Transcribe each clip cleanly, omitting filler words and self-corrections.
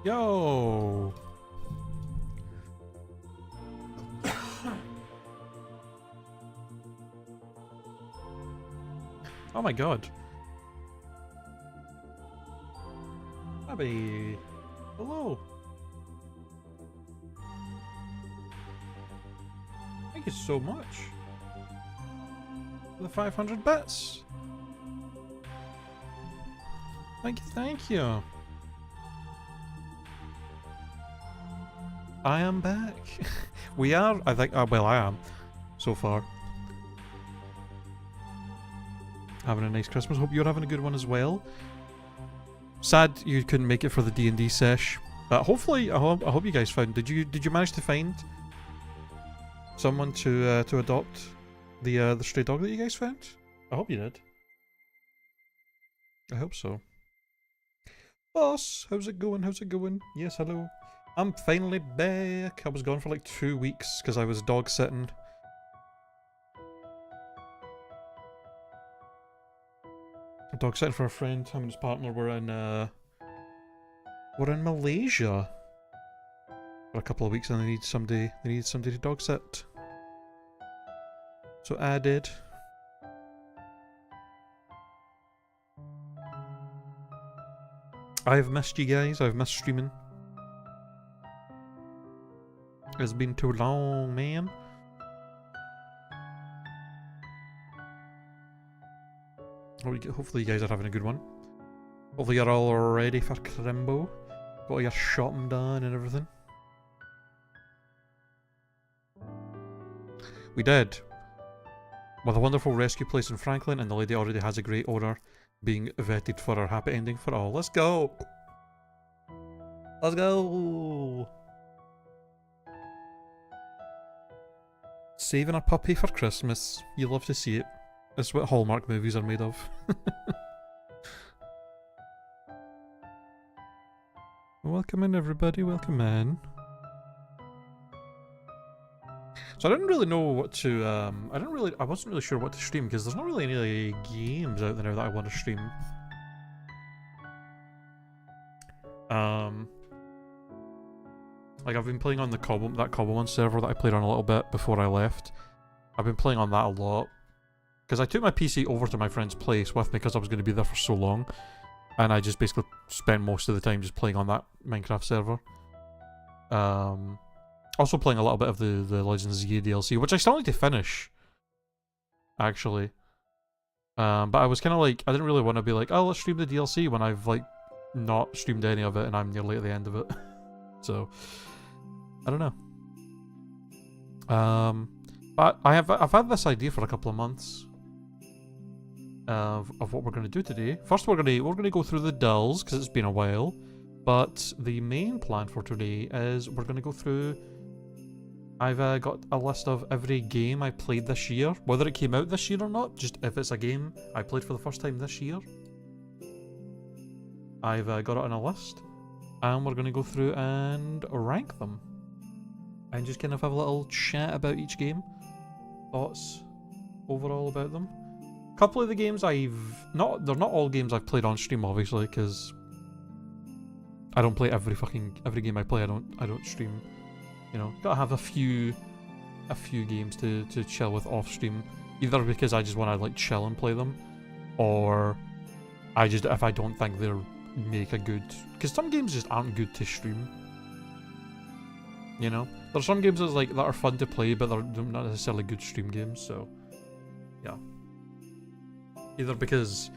Yo! Oh my god. Abby! Hello! Thank you so much for the 500 bits. Thank you, thank you. I am back. We are, I think, well, I am, so far. Having a nice Christmas. Hope you're having a good one as well. Sad you couldn't make it for the D&D sesh, but hopefully, I hope you guys found. Did you manage to find someone to adopt the stray dog that you guys found? I hope you did. I hope so. Boss, how's it going? How's it going? Yes, hello. I'm finally back. I was gone for like 2 weeks because I was dog sitting. Dog sitting for a friend. Him and his partner were in Malaysia for a couple of weeks, and they needed somebody to dog sit. So I did. I've missed you guys. I've missed streaming. It's been too long, man. Hopefully you guys are having a good one. Hopefully you're all ready for Crimbo. Got all your shopping done and everything. We did. With a wonderful rescue place in Franklin, and the lady already has a great owner being vetted for her happy ending for all. Let's go! Let's go! Saving a puppy for Christmas. You love to see it. That's what Hallmark movies are made of. Welcome in, everybody. Welcome in. So I didn't really know what to, I wasn't really sure what to stream because there's not really any games out there that I want to stream. Like I've been playing on that Cobblemon server that I played on a little bit before I left. I've been playing on that a lot. Because I took my PC over to my friend's place with me because I was going to be there for so long. And I just basically spent most of the time just playing on that Minecraft server. Also playing a little bit of the Legends of Zelda DLC, which I still need to finish. Actually. But I was kind of like, I didn't really want to be like, oh, let's stream the DLC when I've like not streamed any of it and I'm nearly at the end of it. So, I don't know. But I've had this idea for a couple of months. Of what we're going to do today. First, we're going to go through the dulls because it's been a while. But the main plan for today is we're going to go through. I've got a list of every game I played this year, whether it came out this year or not. Just if it's a game I played for the first time this year, I've got it on a list, and we're going to go through and rank them, and just kind of have a little chat about each game, thoughts overall about them. Couple of the games they're not all games I've played on stream, obviously, because I don't play every game I play. I don't stream. You know, gotta have a few games to chill with off stream, either because I just want to like chill and play them, or if I don't think they're make a good, because some games just aren't good to stream. You know, there's some games that are fun to play, but they're not necessarily good stream games. So, yeah. Either because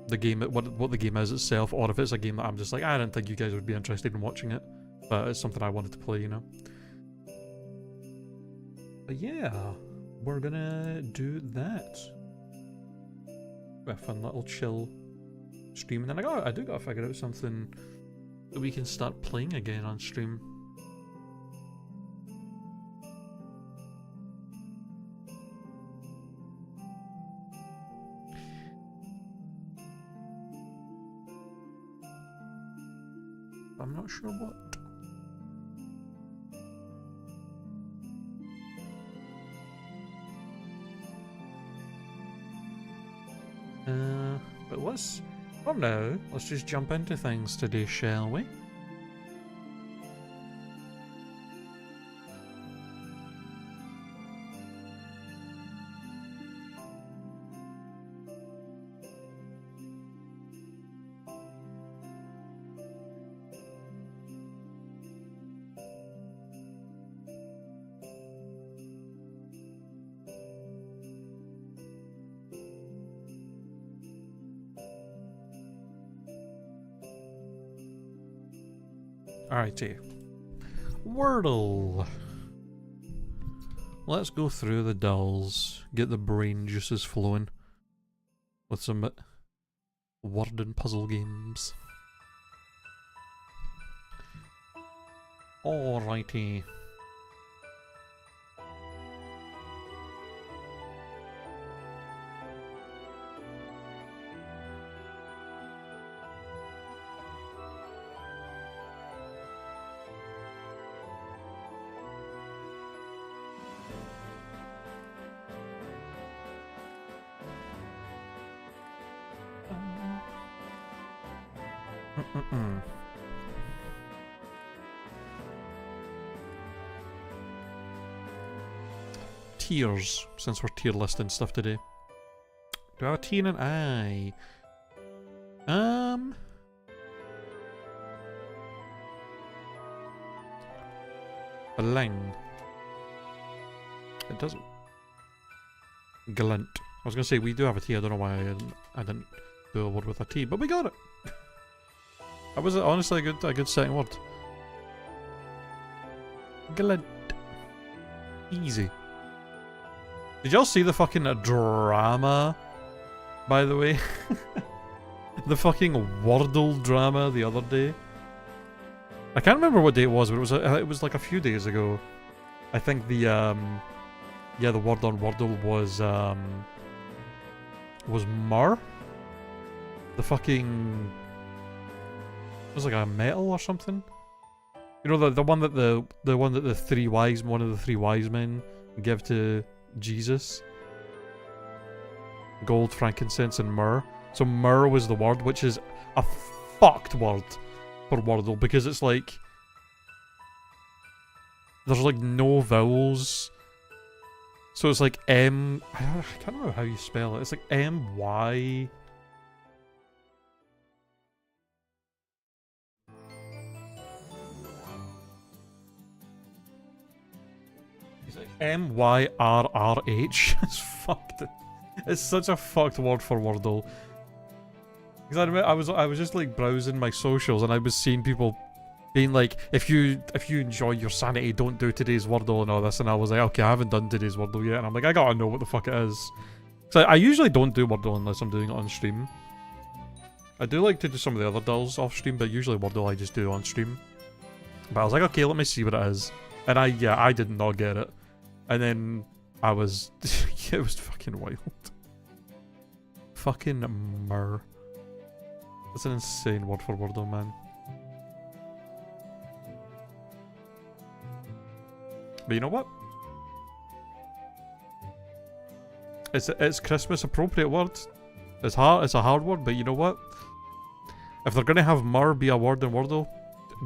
the game, what the game is itself, or if it's a game that I'm just like, I didn't think you guys would be interested in watching it, but it's something I wanted to play, you know. But yeah, we're gonna do that. A fun little chill stream, and then I do gotta figure out something that we can start playing again on stream. I'm not sure what. But let's just jump into things today, shall we? Alrighty. Wordle. Let's go through the dolls. Get the brain juices flowing. With some word and puzzle games. Alrighty. Tiers, since we're tier listing stuff today. Do I have a T and an I? Bling. It doesn't. Glint. I was gonna say we do have a T. I don't know why I didn't do a word with a T, but we got it. That was honestly a good second word. Glint. Easy. Did y'all see the fucking drama? By the way, the fucking Wordle drama the other day. I can't remember what day it was, but it was like a few days ago. I think the the word on Wordle was Mur. The fucking, it was like a metal or something. You know the one that the one that one of the three wise men give to Jesus. Gold, frankincense, and myrrh. So myrrh was the word, which is a fucked word for Wordle, because it's like there's like no vowels. So it's like I can't remember how you spell it. It's like M-Y. It's like M-Y-R-R-H. It's fucked. It's such a fucked word for Wordle. Because I admit, I was just like browsing my socials and I was seeing people being like, if you enjoy your sanity, don't do today's Wordle and all this. And I was like, okay, I haven't done today's Wordle yet. And I'm like, I gotta know what the fuck it is. So I usually don't do Wordle unless I'm doing it on stream. I do like to do some of the other dolls off stream, but usually Wordle I just do on stream. But I was like, okay, let me see what it is. And I did not get it. And then I was, it was fucking wild. Fucking myrrh. That's an insane word for Wordle, man. But you know what? It's Christmas appropriate word. It's a hard word, but you know what? If they're gonna have myrrh be a word in Wordle,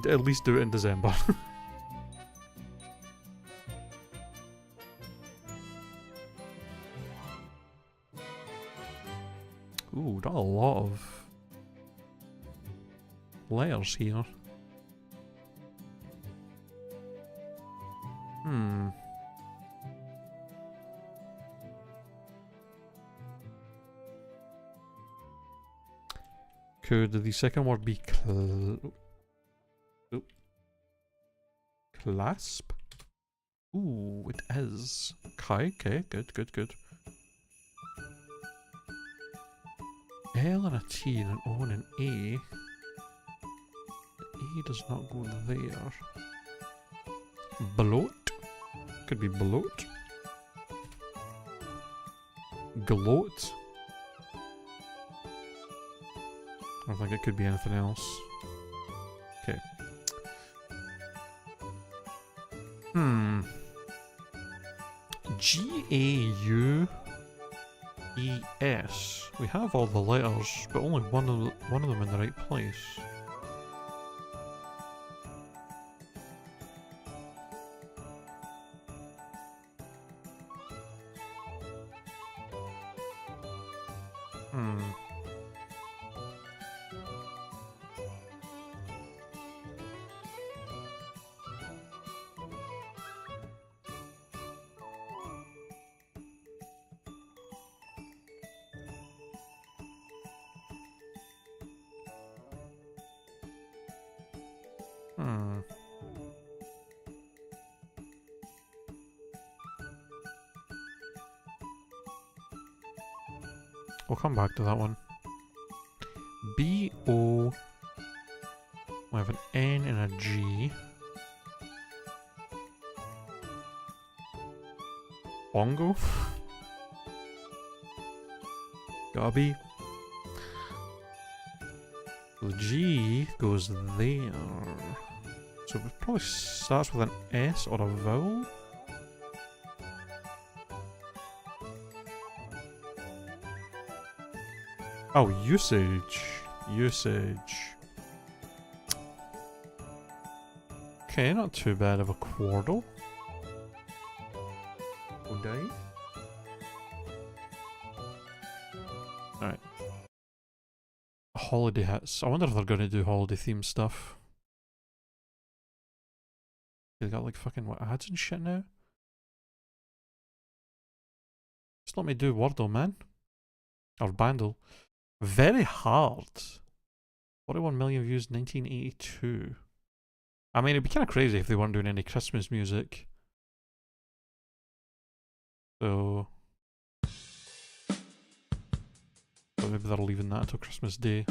at least do it in December. Ooh, got a lot of letters here. Could the second word be clasp? Ooh, it is. Okay, good. L and a T and an O and an A. The A does not go there. Bloat? Could be bloat. Gloat? I don't think it could be anything else. Okay. G-A-U-E-S. We have all the letters, but only one of them in the right place. We'll come back to that one. B-O... We have an N and a G. Bongo? Gotta be. The G goes there. So it probably starts with an S or a vowel. Oh, usage. Usage. Okay, not too bad of a quarrel. Okay. Alright. Holiday hats. I wonder if they're going to do holiday themed stuff. They got like fucking what, ads and shit now? Just let me do Wordle, man. Or Bandle. Very hard. 41 million views, 1982. I mean, it'd be kind of crazy if they weren't doing any Christmas music. So... But maybe they're leaving that until Christmas Day.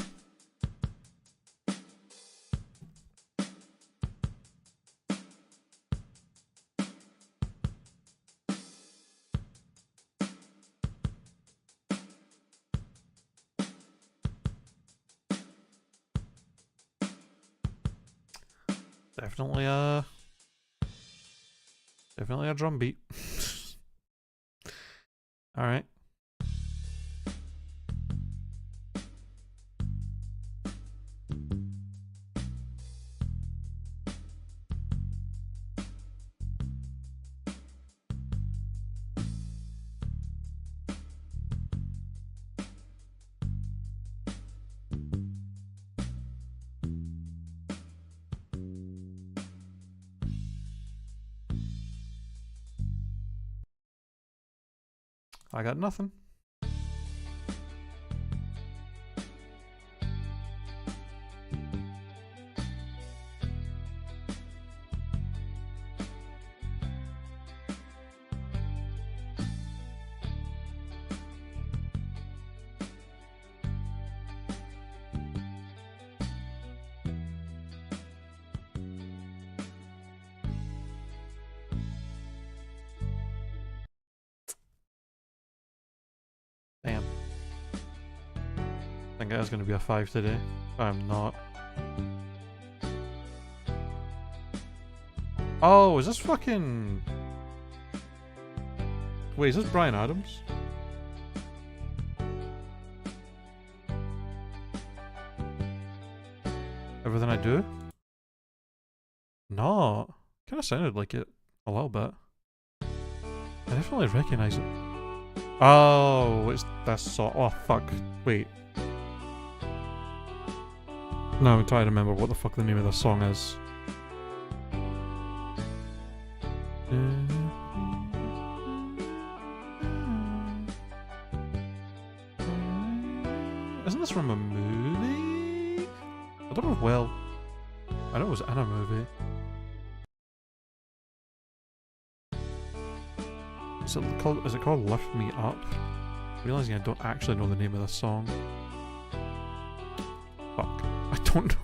Definitely a drum beat. Alright. I got nothing. Damn. I think it is going to be a 5 today. I'm not. Oh, is this fucking... Wait, is this Bryan Adams? Everything I Do? No. Kind of sounded like it a little bit. I definitely recognize it. Oh, it's that song. Oh, fuck. Wait. No, I'm trying to remember what the fuck the name of the song is. Isn't this from a movie? I don't know. Well, I know it was in a movie. Is it called Lift Me Up? Realising I don't actually know the name of the song. Fuck. I don't know.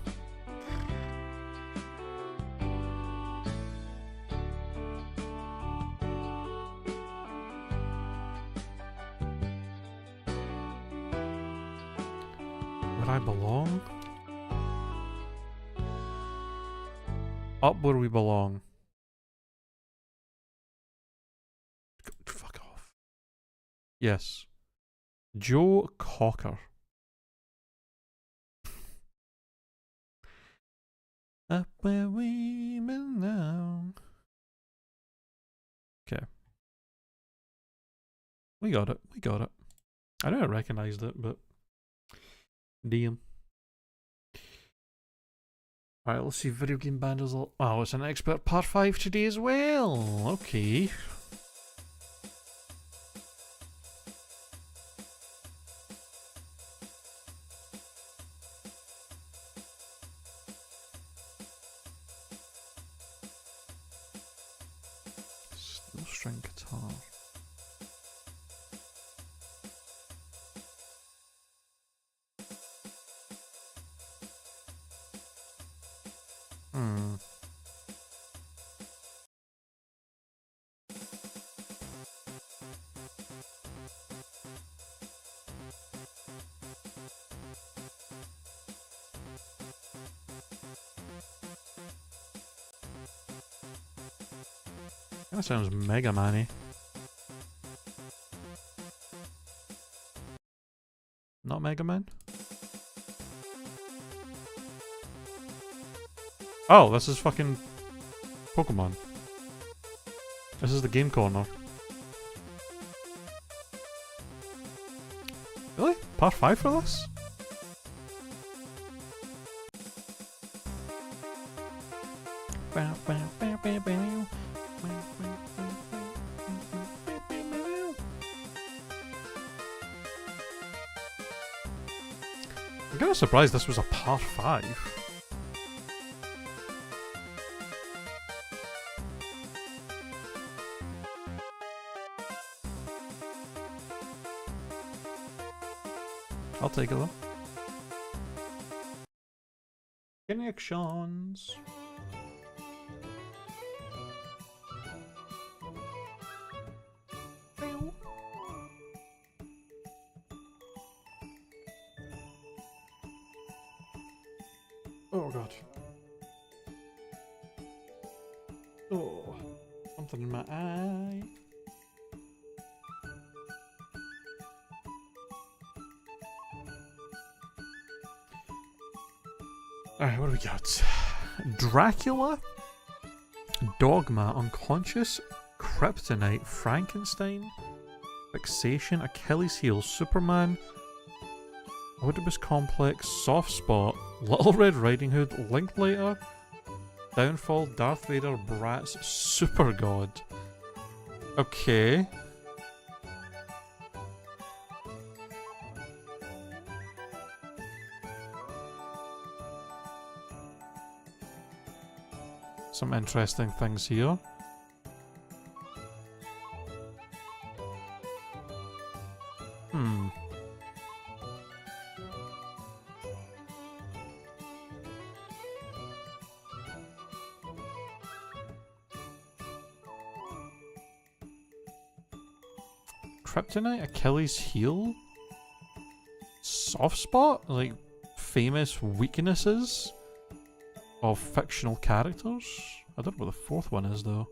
Where I belong? Up where we belong. Fuck off. Yes. Joe Cocker. Up where we belong. Okay. We got it. We got it. I know I recognized it, but... Damn. Alright, let's see. Video game banders. Oh, it's an expert part 5 today as well. Okay. Dual string guitar. That sounds Mega Man-y. Not Mega Man? Oh, this is fucking Pokemon. This is the game corner. Really? Part 5 for this? I'm kind of surprised this was a part 5. I'll take it though. Connections. Oh god. Oh, something in my eye. Alright, what do we got? Dracula, Dogma, Unconscious, Kryptonite, Frankenstein, Fixation, Achilles heel, Superman, Oedipus Complex, Soft Spot, Little Red Riding Hood, Linklater, Downfall, Darth Vader, Bratz, Super God. Okay. Some interesting things here. Kryptonite, Achilles heel, Soft Spot, like famous weaknesses of fictional characters. I don't know what the fourth one is though.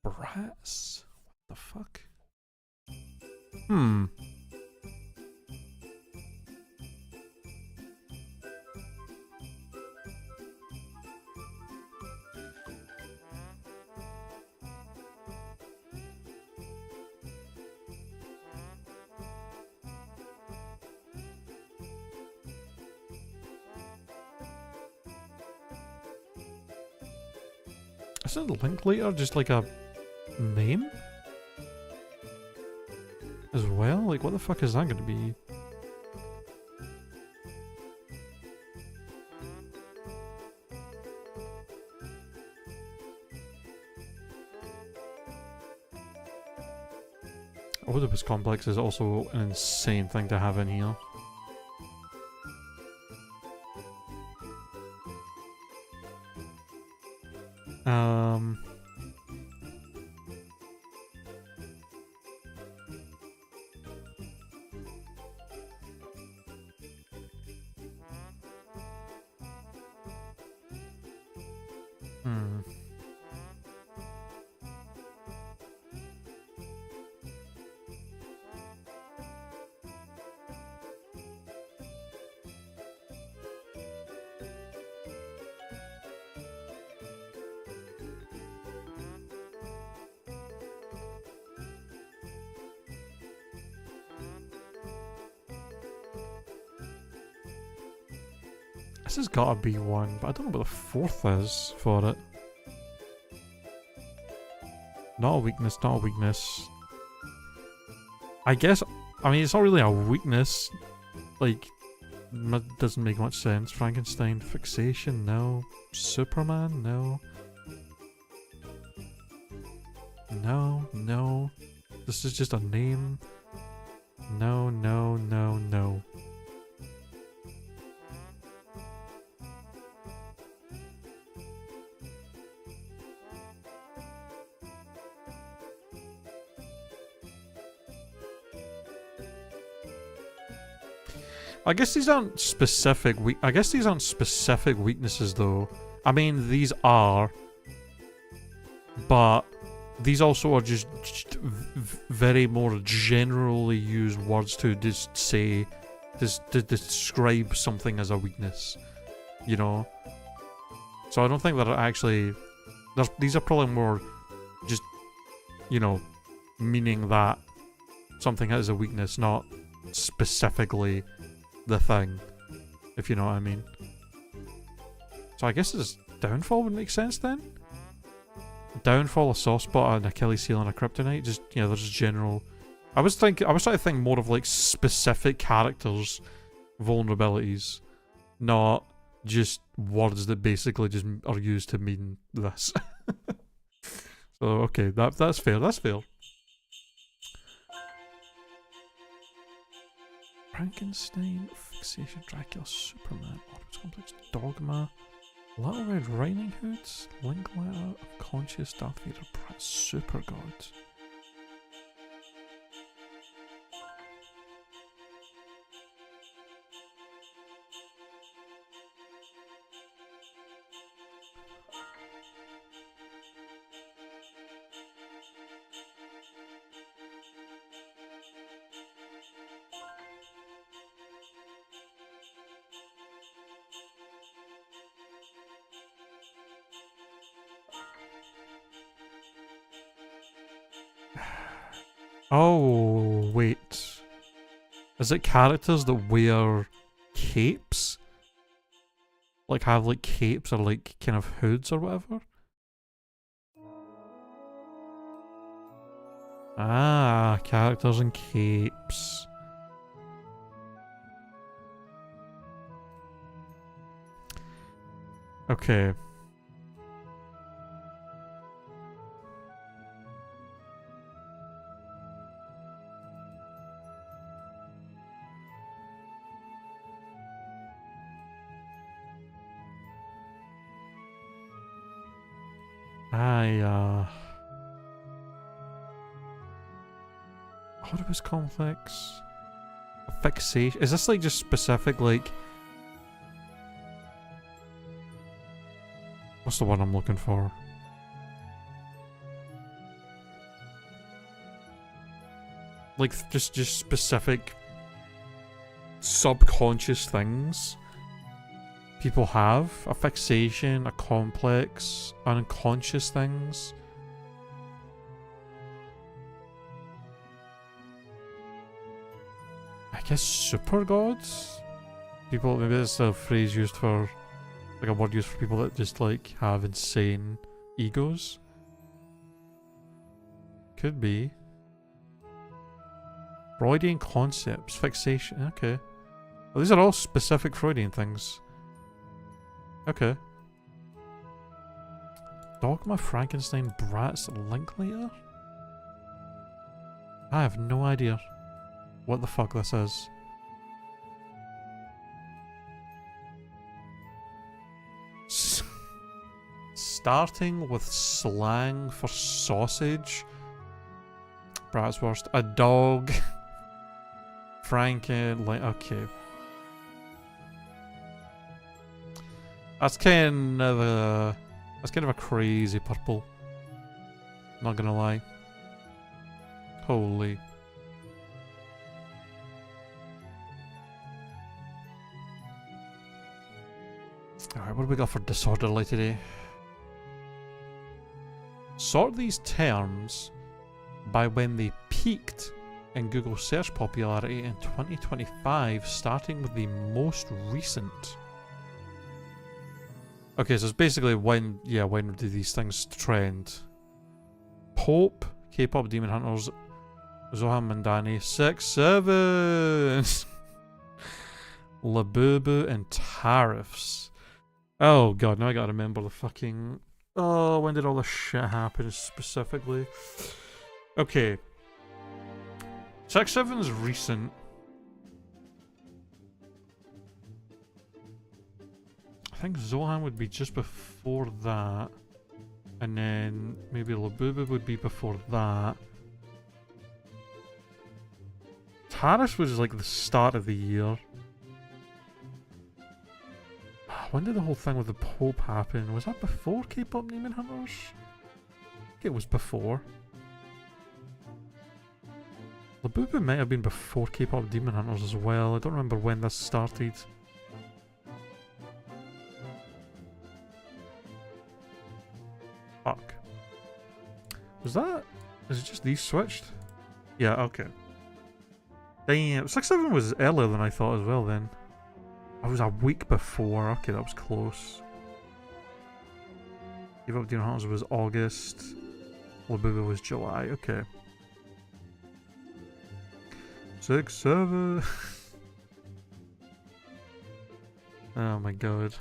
Bratz? What the fuck? Isn't Linklater just like a name? As well? Like what the fuck is that gonna be? Oedipus Complex is also an insane thing to have in here. This has gotta be one, but I don't know what the fourth is for it. Not a weakness, not a weakness. I guess, I mean, it's not really a weakness. Like, Doesn't make much sense. Frankenstein, fixation, no. Superman, no. No, no. This is just a name. No, no, no, no. I guess these aren't specific weaknesses though. I mean, these are, but these also are just very more generally used words to just say, to describe something as a weakness, you know? So I don't think that actually, these are probably more just, you know, meaning that something is a weakness, not specifically the thing, if you know what I mean. So I guess his downfall would make sense then? Downfall, a soft spot, an Achilles heel, and a kryptonite. Just, you know, there's just general. I was trying to think more of like specific characters' vulnerabilities, not just words that basically just are used to mean this. So okay, that's fair. That's fair. Frankenstein, fixation, Dracula, Superman, Orbis Complex, Dogma, Little Red Riding Hoods, Linklater, Conscious, Darth Vader, Pratt, Super God. Oh, wait. Is it characters that wear capes? Like have like capes or like kind of hoods or whatever? Ah, characters in capes. Okay. Oedipus complex. Fixation. Is this like just specific like... What's the one I'm looking for? Like just specific subconscious things people have. A fixation, a complex, unconscious things. I guess super gods? People, maybe that's a phrase used for, like a word used for people that just like have insane egos. Could be. Freudian concepts, fixation, okay. Well, these are all specific Freudian things. Okay. Dogma, Frankenstein, Bratz, Linklater? I have no idea what the fuck this is. Starting with slang for sausage. Bratwurst. A dog. Franken. Okay. That's kind of a crazy purple. Not gonna lie. Holy. Alright, what do we got for disorderly today? Sort these terms by when they peaked in Google search popularity in 2025, starting with the most recent. Okay, so it's basically when did these things trend? Pope, K-pop Demon Hunters, Zohan Mandani, 6'7". Labubu and tariffs. Oh god, now I gotta remember the fucking... Oh, when did all this shit happen specifically? Okay. 6-7's recent. I think Zohan would be just before that. And then maybe Labubu would be before that. Taris was like the start of the year. When did the whole thing with the Pope happen? Was that before K-pop Demon Hunters? I think it was before. Labubu might have been before K-pop Demon Hunters as well. I don't remember when this started. Fuck. Was that... Is it just these switched? Yeah, okay. Damn, 6-7 was earlier than I thought as well then. I was a week before. Okay, that was close. Give Up Demon Hunters was August. Labubu was July. Okay. 6-7. Oh my god.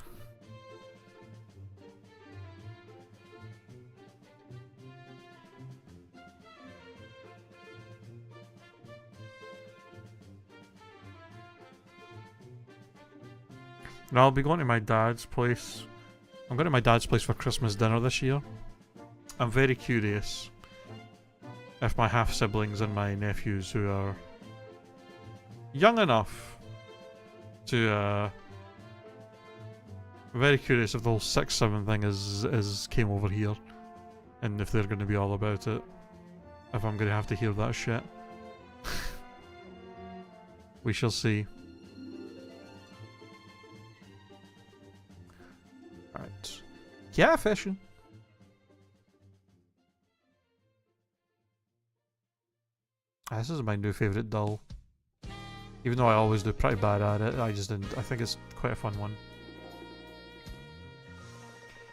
And I'll be going to my dad's place. I'm going to my dad's place for Christmas dinner this year. I'm very curious if my half-siblings and my nephews, who are young enough to, I'm very curious if the whole 6-7 thing is came over here. And if they're going to be all about it. If I'm going to have to hear that shit. We shall see. Alright. Yeah, fashion. This is my new favourite doll. Even though I always do pretty bad at it, I just didn't. I think it's quite a fun one.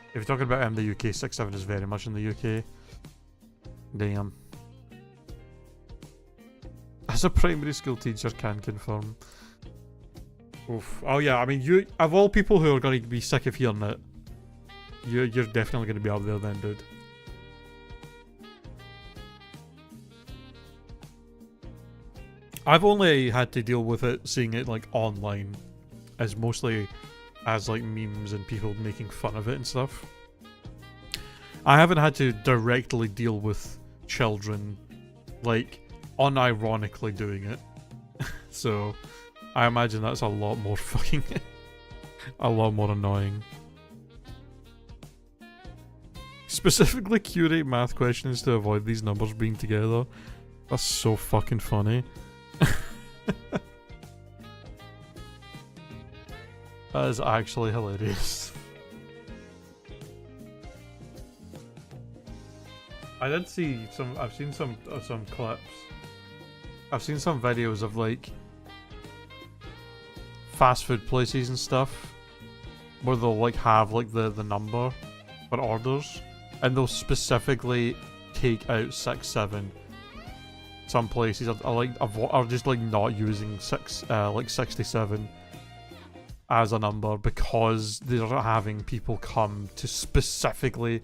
If you're talking about the UK, 6-7 is very much in the UK. Damn. As a primary school teacher, can confirm. Oof. Oh yeah, I mean, you, of all people who are going to be sick of hearing it, you're definitely going to be up there then, dude. I've only had to deal with it, seeing it like online, as mostly as like memes and people making fun of it and stuff. I haven't had to directly deal with children, like, unironically doing it. So, I imagine that's a lot more fucking... a lot more annoying. Specifically curate math questions to avoid these numbers being together. That's so fucking funny. That is actually hilarious. I did see some. I've seen some clips. I've seen some videos of like fast food places and stuff where they'll like have like the number for orders, and they'll specifically take out 6-7. Some places are just like not using 67 as a number because they're having people come to specifically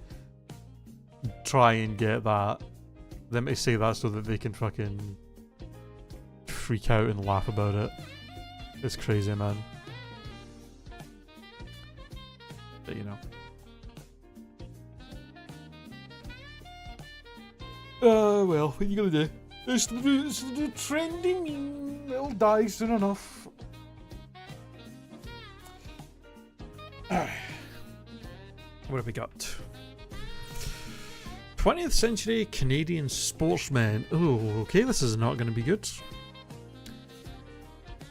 try and get that. Them to say that so that they can fucking freak out and laugh about it. It's crazy, man. But you know. Well, what are you gonna do? It's the trending meme. It'll die soon enough. What have we got? 20th century Canadian sportsmen. Oh, okay, this is not going to be good.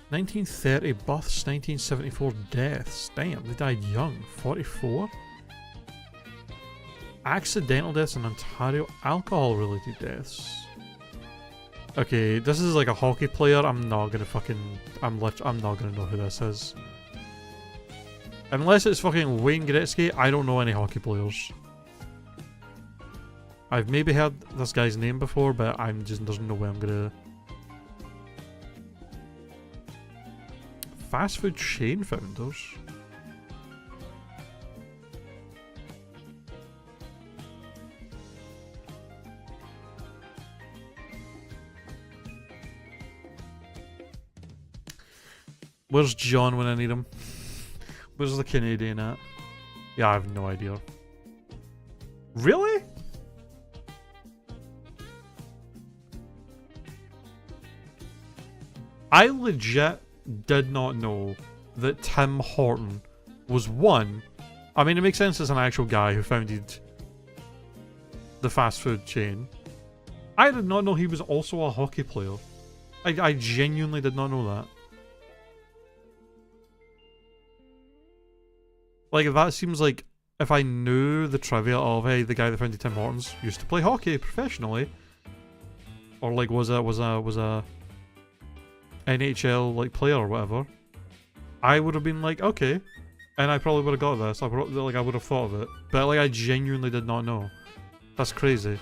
1930 births, 1974 deaths. Damn, they died young. 44? Accidental deaths in Ontario. Alcohol-related deaths. Okay, this is like a hockey player. I'm not gonna know who this is. Unless it's fucking Wayne Gretzky, I don't know any hockey players. I've maybe heard this guy's name before, but there's no way I'm gonna... Fast food chain founders? Where's John when I need him? Where's the Canadian at? Yeah, I have no idea. Really? I legit did not know that Tim Horton was one. I mean, it makes sense as an actual guy who founded the fast food chain. I did not know he was also a hockey player. I genuinely did not know that. Like, that seems like if I knew the trivia of, hey, the guy that founded Tim Hortons used to play hockey professionally, or like was a NHL like player or whatever, I would have been like, okay, and I probably would have got this. I would have thought of it, but like I genuinely did not know. That's crazy.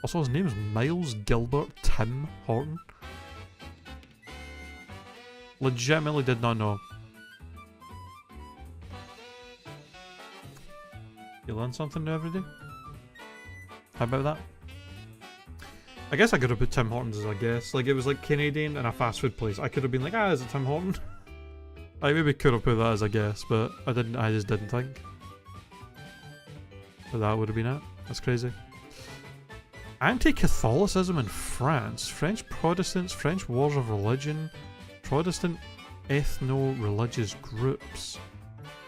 Also, his name is Miles Gilbert Tim Horton. Legitimately did not know. You learn something new every day? How about that? I guess I could have put Tim Hortons as a guess. Like, it was like Canadian and a fast food place. I could have been like, is it Tim Horton? I maybe could have put that as a guess, but I didn't. I just didn't think. But that would have been it. That's crazy. Anti-Catholicism in France. French Protestants, French wars of religion, Protestant ethno-religious groups,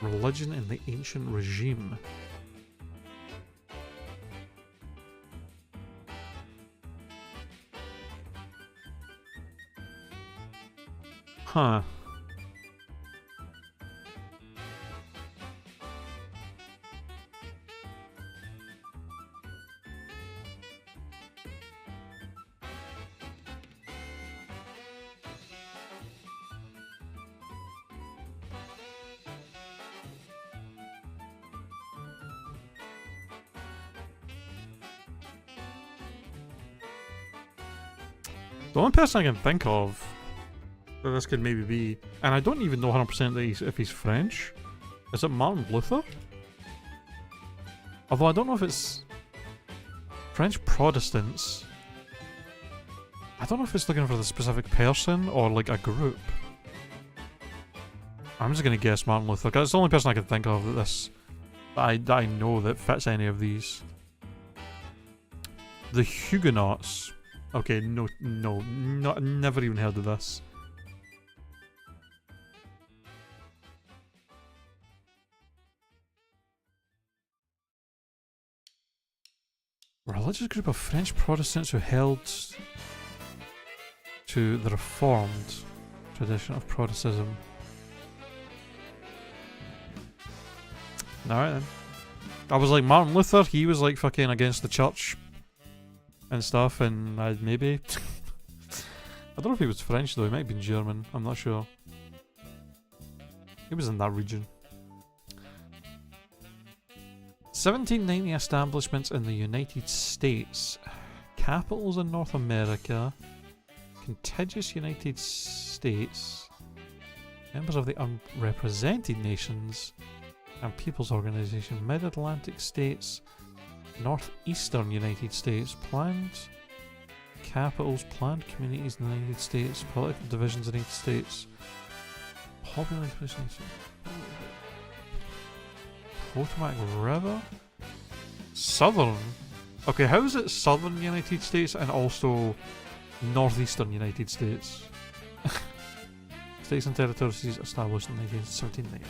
religion in the ancient regime. Huh. The only person I can think of that this could maybe be, and I don't even know 100% that if he's French, is it Martin Luther? Although I don't know if it's French Protestants. I don't know if it's looking for the specific person or like a group. I'm just gonna guess Martin Luther, because it's the only person I can think of that I know that fits any of these. The Huguenots. Okay, no, never even heard of this. Religious group of French Protestants who held to the Reformed tradition of Protestantism. Alright then. I was like, Martin Luther, he was like fucking against the church and stuff, and maybe I don't know if he was French though, he might have been German, I'm not sure. He was in that region. 1790 establishments in the United States, capitals in North America, contiguous United States, members of the unrepresented nations and people's organization, Mid-Atlantic states, Northeastern United States, planned capitals, planned communities in the United States, political divisions in the United States, population, Potomac River, Southern. Okay, how is it Southern United States and also Northeastern United States? States and territories established in 1790.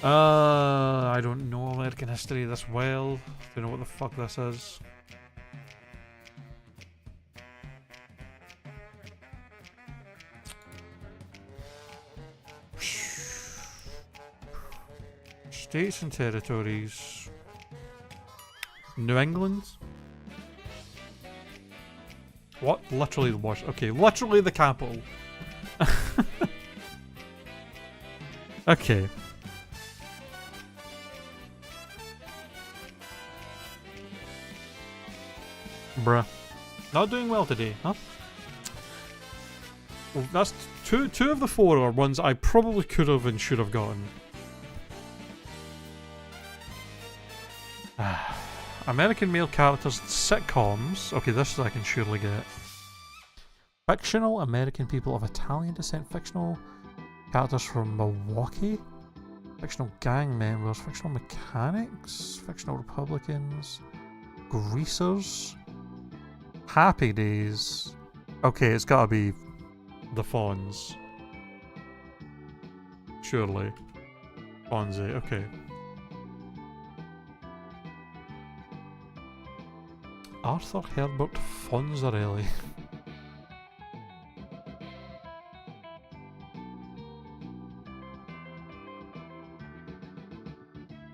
I don't know American history this well. Don't know what the fuck this is. States and territories. New England? What? Literally the Washington. Okay, literally the capital. Okay. Bruh. Not doing well today, huh? Well, that's two of the 4 are ones I probably could have and should have gotten. American male characters in sitcoms. Okay, this I can surely get. Fictional American people of Italian descent. Fictional characters from Milwaukee. Fictional gang members. Fictional mechanics. Fictional Republicans. Greasers. Happy Days. Okay, it's gotta be the Fonz. Surely. Fonzie, okay. Arthur Herbert Fonzarelli.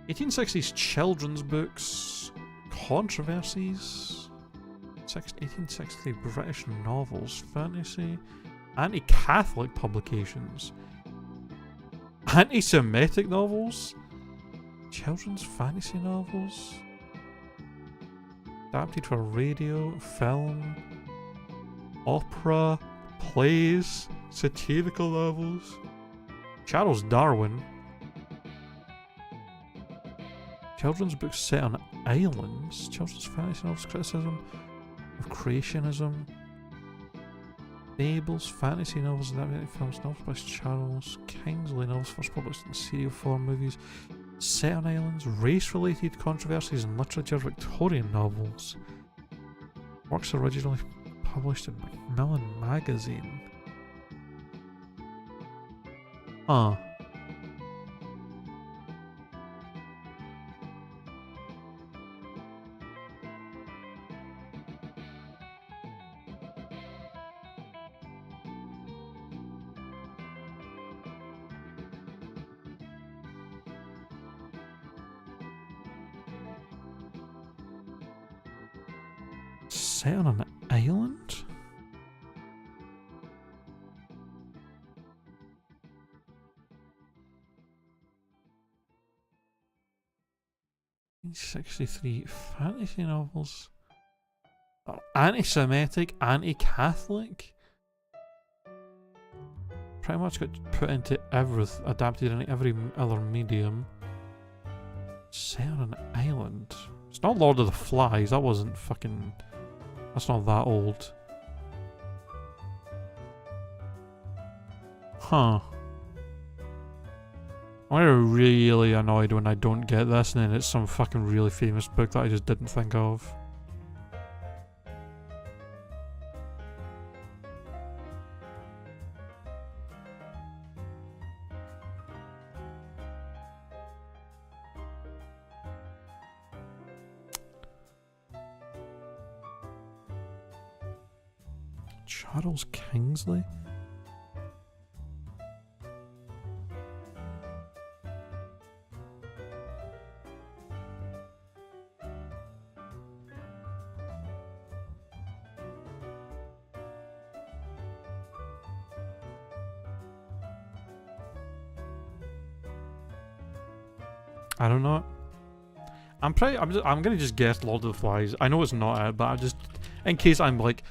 (1860s) children's books, controversies, 1860 British novels, fantasy, anti-Catholic publications, anti-Semitic novels, children's fantasy novels, adapted for radio, film, opera, plays, satirical novels, Charles Darwin, children's books set on islands, children's fantasy novels, criticism of creationism, fables, fantasy novels, adapted films, novels by Charles Kingsley, novels first published in serial form, movies set on islands, race-related controversies in literature, Victorian novels, works originally published in Macmillan Magazine. Huh. Set on an island? (1963) fantasy novels. Oh, anti-Semitic, anti-Catholic. Pretty much got put into adapted in every other medium. Set on an island. It's not Lord of the Flies. That wasn't fucking. That's not that old. Huh. I'm really annoyed when I don't get this and then it's some fucking really famous book that I just didn't think of. Charles Kingsley? I don't know. I'm gonna just guess Lord of the Flies. I know it's not it, but I just, in case I'm like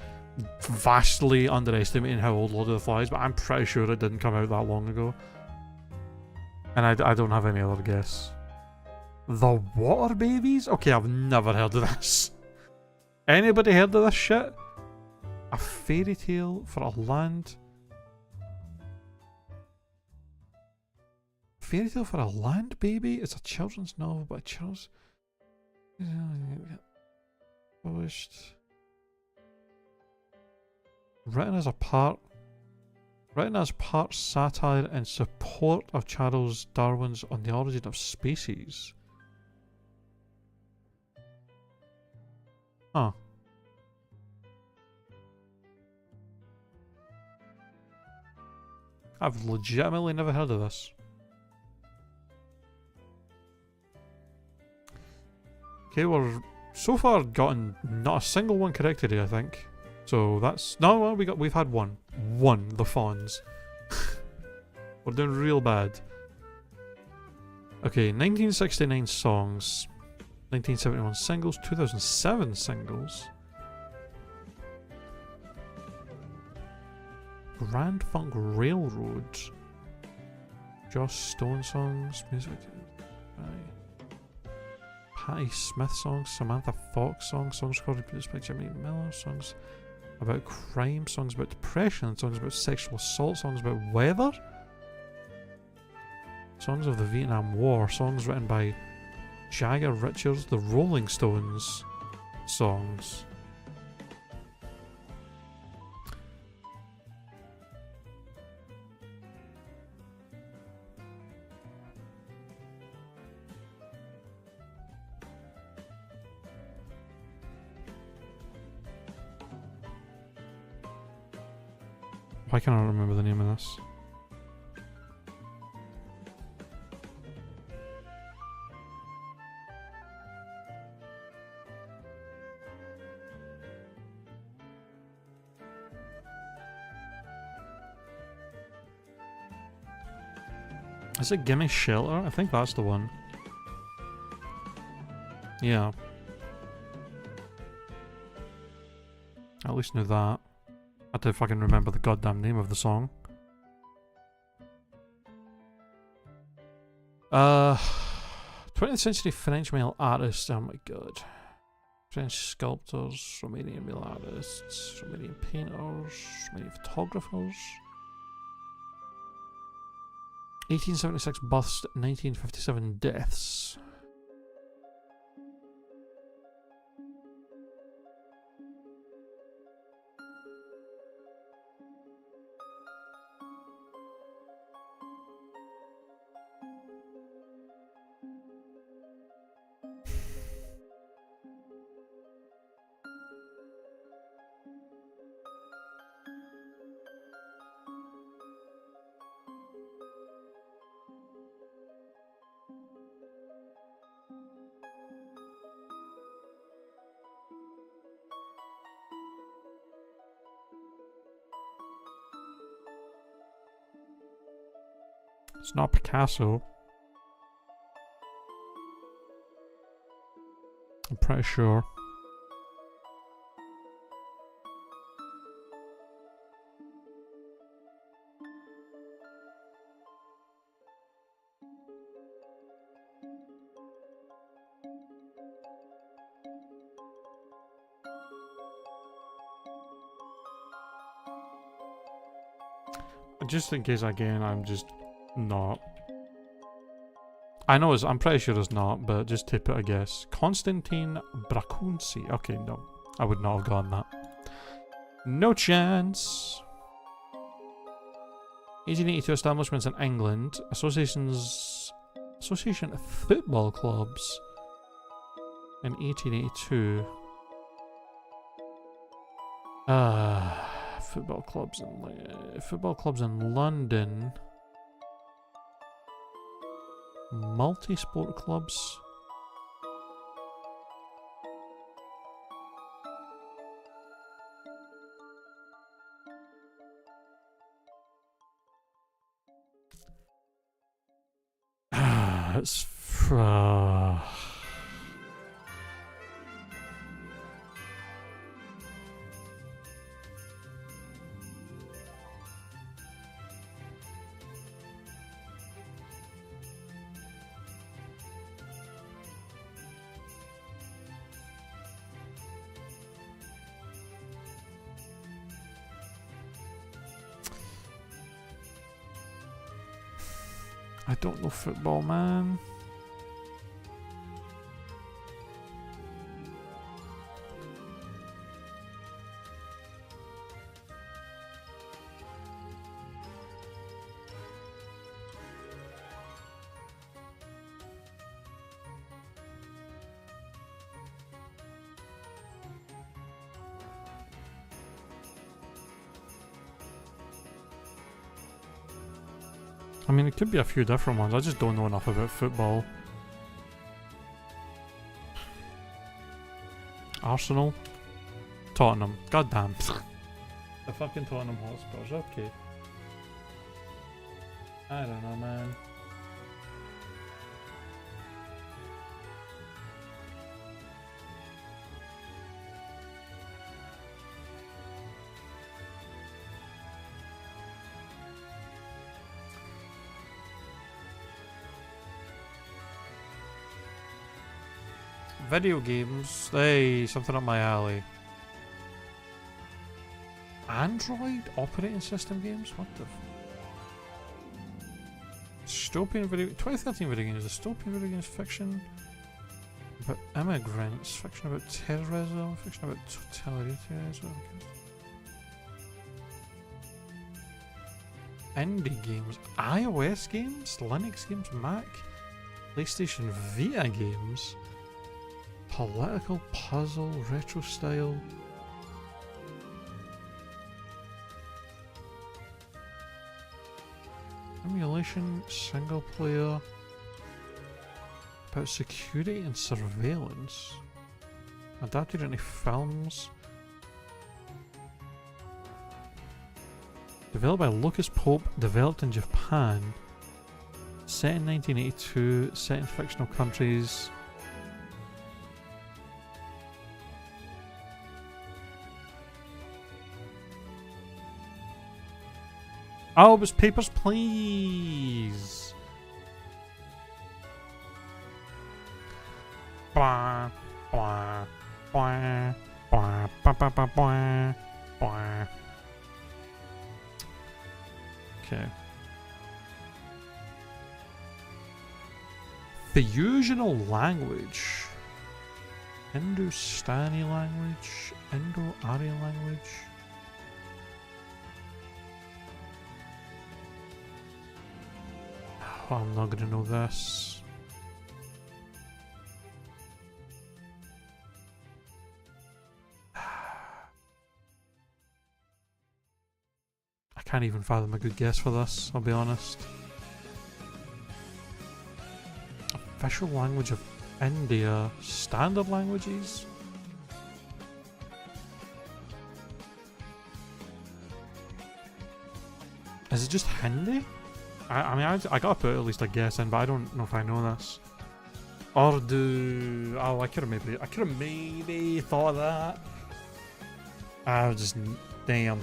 vastly underestimating how old Lord of the Flies, but I'm pretty sure it didn't come out that long ago. And I don't have any other guess. The Water Babies? Okay, I've never heard of this. Anybody heard of this shit? A fairy tale for a land. Fairy tale for a land baby? It's a children's novel by Charles. Published. Written as part satire in support of Charles Darwin's On the Origin of Species. Huh. I've legitimately never heard of this. Okay, we're so far gotten not a single one correct today, I think. So that's no, we've had one, the Fonz. We're doing real bad. Okay, 1969 songs, 1971 singles, 2007 singles, Grand Funk Railroad. Joss Stone songs, music by Patti Smith songs, Samantha Fox songs, songs recorded produced by Jimmy Miller, songs about crime, songs about depression, songs about sexual assault, songs about weather, songs of the Vietnam War, songs written by Jagger Richards, the Rolling Stones, songs. Why can't I remember the name of this? Is it Gimme Shelter? I think that's the one. Yeah. I at least knew that. I had to fucking remember the goddamn name of the song. 20th century French male artists, oh my god. French sculptors, Romanian male artists, Romanian painters, Romanian photographers. 1876 births, 1957 deaths. It's not Picasso. I'm pretty sure. Just in case again, I'm just not. I know I'm pretty sure it's not, but just tip it a guess. Konstantin Brakunci. Okay, no. I would not have gotten that. No chance. 1882 establishments in England. Association football clubs in 1882. Football clubs in London. Multi-sport clubs. It's I don't know football, man. I mean, it could be a few different ones. I just don't know enough about football. Arsenal? Tottenham. Goddamn. The fucking Tottenham Hotspurs. Okay. I don't know, man. Video games. Hey, something up my alley. Android operating system games? What the dystopian video... 2013 video games. Dystopian video games fiction about immigrants. Fiction about terrorism. Fiction about totalitarianism. Indie games. iOS games? Linux games? Mac? PlayStation Vita games? Political puzzle, retro style. Emulation, single player. About security and surveillance. Adapted into films. Developed by Lucas Pope, developed in Japan. Set in 1982, set in fictional countries. Oh, it was Papers, Please. Blah, blah, blah, blah, blah, blah, blah, blah, blah. Okay. Fusional language. Hindustani language. Indo-Aryan language. Oh, I'm not gonna know this. I can't even fathom a good guess for this, I'll be honest. Official language of India. Standard languages? Is it just Hindi? I mean, I gotta put at least a guess in, but I don't know if I know this. Urdu. Oh, I could have maybe thought of that. I was just damn.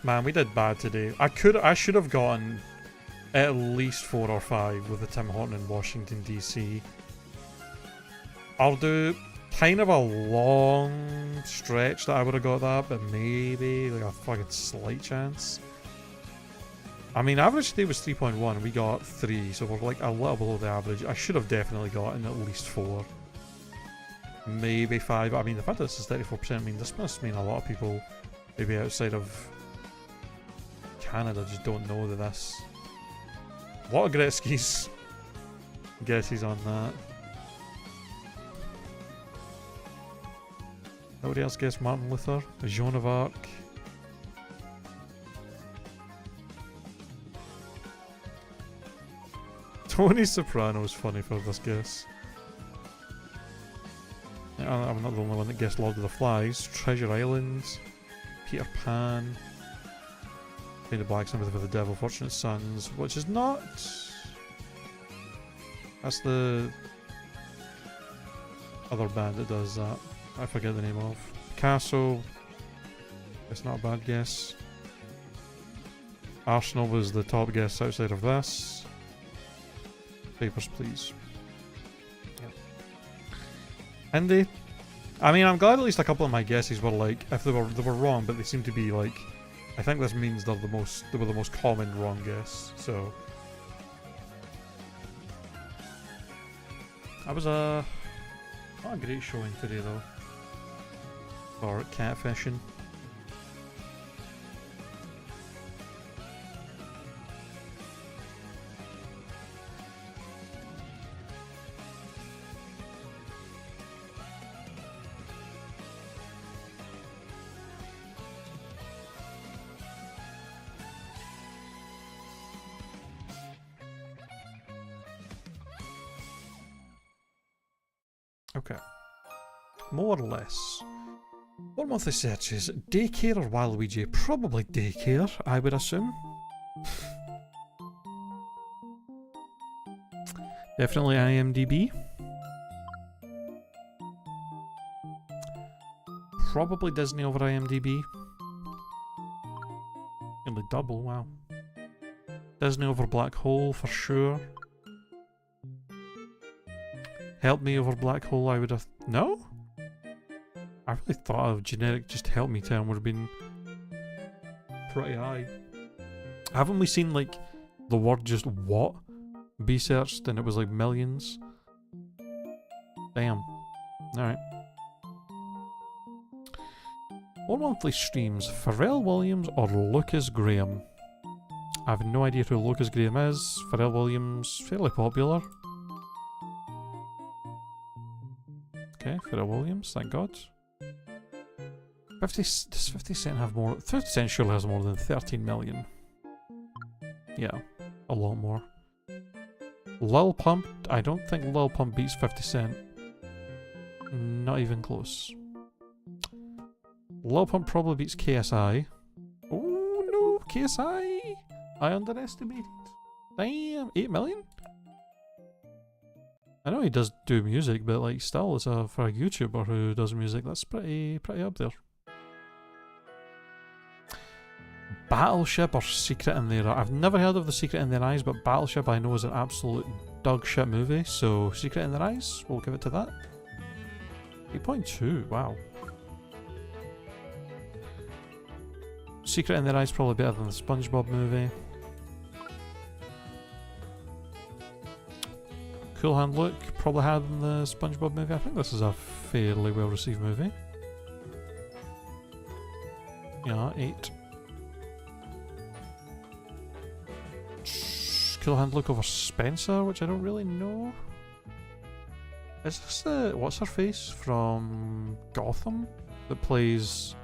Man, we did bad today. I should have gotten at least 4 or 5 with the Tim Horton in Washington DC. Urdu. Kind of a long stretch that I would have got that, but maybe like a fucking slight chance. I mean, average today was 3.1, we got 3, so we're like a little below the average. I should have definitely gotten at least 4. Maybe 5. I mean, the fact that this is 34%, I mean, this must mean a lot of people, maybe outside of Canada, just don't know that this. A lot of Gretzky's guesses on that. Nobody else guessed Martin Luther? Joan of Arc? Tony Soprano is funny for this guess. I'm not the only one that guessed Lord of the Flies. Treasure Island. Peter Pan. Painted Black Sympathy for the Devil. Fortunate Sons. Which is not... That's the other band that does that. I forget the name of. Picasso. It's not a bad guess. Arsenal was the top guess outside of this. Papers, Please. Yep. Hindi. I mean, I'm glad at least a couple of my guesses were like, if they were wrong, but they seem to be like, I think this means they were the most common wrong guess. So that was not a great showing today though. For catfishing. Okay. More or less. What monthly searches? Daycare or Waluigi? Probably daycare, I would assume. Definitely IMDb. Probably Disney over IMDb. Nearly double, wow. Disney over Black Hole for sure. Help Me over Black Hole, I would have... No? I really thought of generic just Help Me term would have been pretty high. Haven't we seen, like, the word just what be searched and it was like millions? Damn. Alright. More monthly streams, Pharrell Williams or Lucas Graham? I have no idea who Lucas Graham is. Pharrell Williams, fairly popular. Okay, Pharrell Williams, thank God. Does 50 Cent have more? 50 Cent surely has more than 13 million. Yeah, a lot more. Lil Pump, I don't think Lil Pump beats 50 Cent. Not even close. Lil Pump probably beats KSI. Oh no, KSI! I underestimated. Damn, 8 million? I know he does do music, but like still, it's for a YouTuber who does music, that's pretty up there. Battleship or Secret in Their Eyes? I've never heard of The Secret in Their Eyes, but Battleship I know is an absolute dog shit movie, so Secret in Their Eyes, we'll give it to that. 8.2, wow. Secret in Their Eyes probably better than the SpongeBob movie. Cool Hand Luke, probably higher than the SpongeBob movie. I think this is a fairly well received movie. Yeah, 8. Cool Hand Luke over Spencer, which I don't really know. Is this the what's her face from Gotham that plays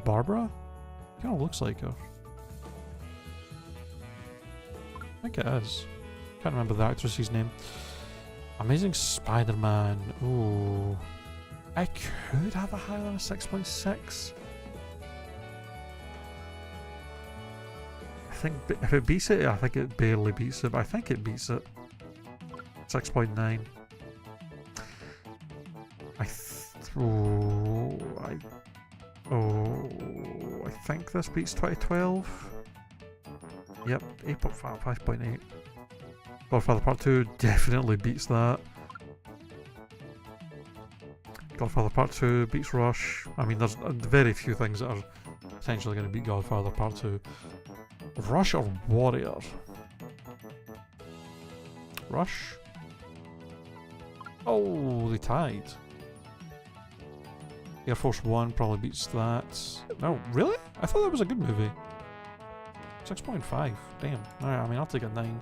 Barbara? Kind of looks like her. I think it is. Can't remember the actress's name. Amazing Spider-Man. Ooh, I could have a higher than a 6.6. I think if it beats it, I think it barely beats it, but I think it beats it. 6.9. I think this beats 2012. Yep, 8.5, 5.8. Godfather Part 2 definitely beats that. Godfather Part 2 beats Rush. I mean, there's very few things that are potentially going to beat Godfather Part 2. Rush or Warrior? Rush? Oh, they tied. Air Force One probably beats that. No, really? I thought that was a good movie. 6.5. Damn. Alright, I mean, I'll take a 9.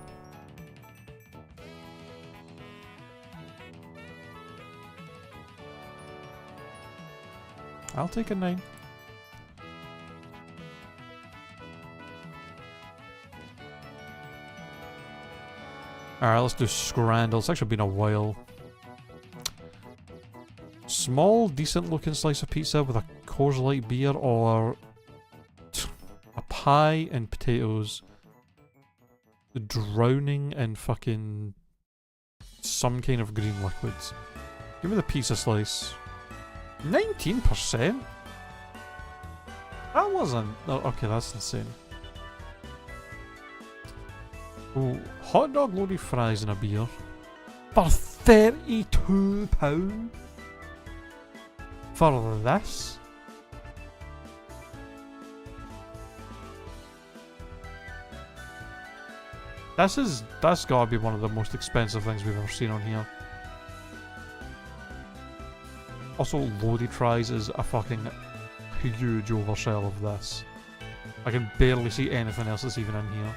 I'll take a 9. Alright, let's do Scrandle. It's actually been a while. Small, decent looking slice of pizza with a Coors Light beer or a pie and potatoes drowning in fucking some kind of green liquids. Give me the pizza slice. 19%? That wasn't... Oh, okay, that's insane. Ooh, hot dog, loaded fries and a beer. For £32? For this? That's gotta be one of the most expensive things we've ever seen on here. Also, loaded fries is a fucking huge oversell of this. I can barely see anything else that's even in here,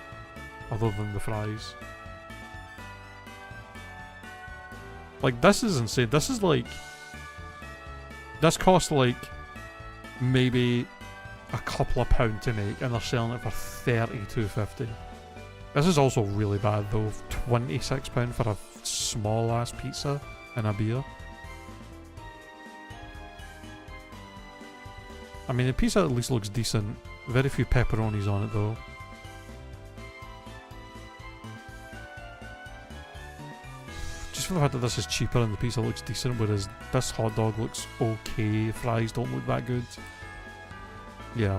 other than the fries. Like, this is insane. This is like... This costs like maybe a couple of pounds to make, and they're selling it for $32.50. This is also really bad though. £26 for a small ass pizza and a beer. I mean, the pizza at least looks decent. Very few pepperonis on it though. Just for the fact that this is cheaper and the pizza looks decent, whereas this hot dog looks okay, fries don't look that good. Yeah.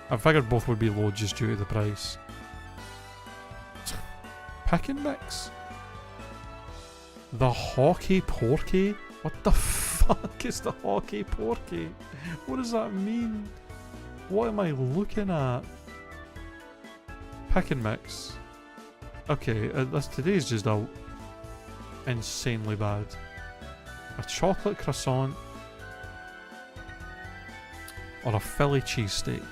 I figured both would be low just due to the price. Pick and mix. The Hockey Porky? What the fuck is the Hockey Porky? What does that mean? What am I looking at? Pick and mix. Okay, today's just insanely bad. A chocolate croissant or a Philly cheesesteak.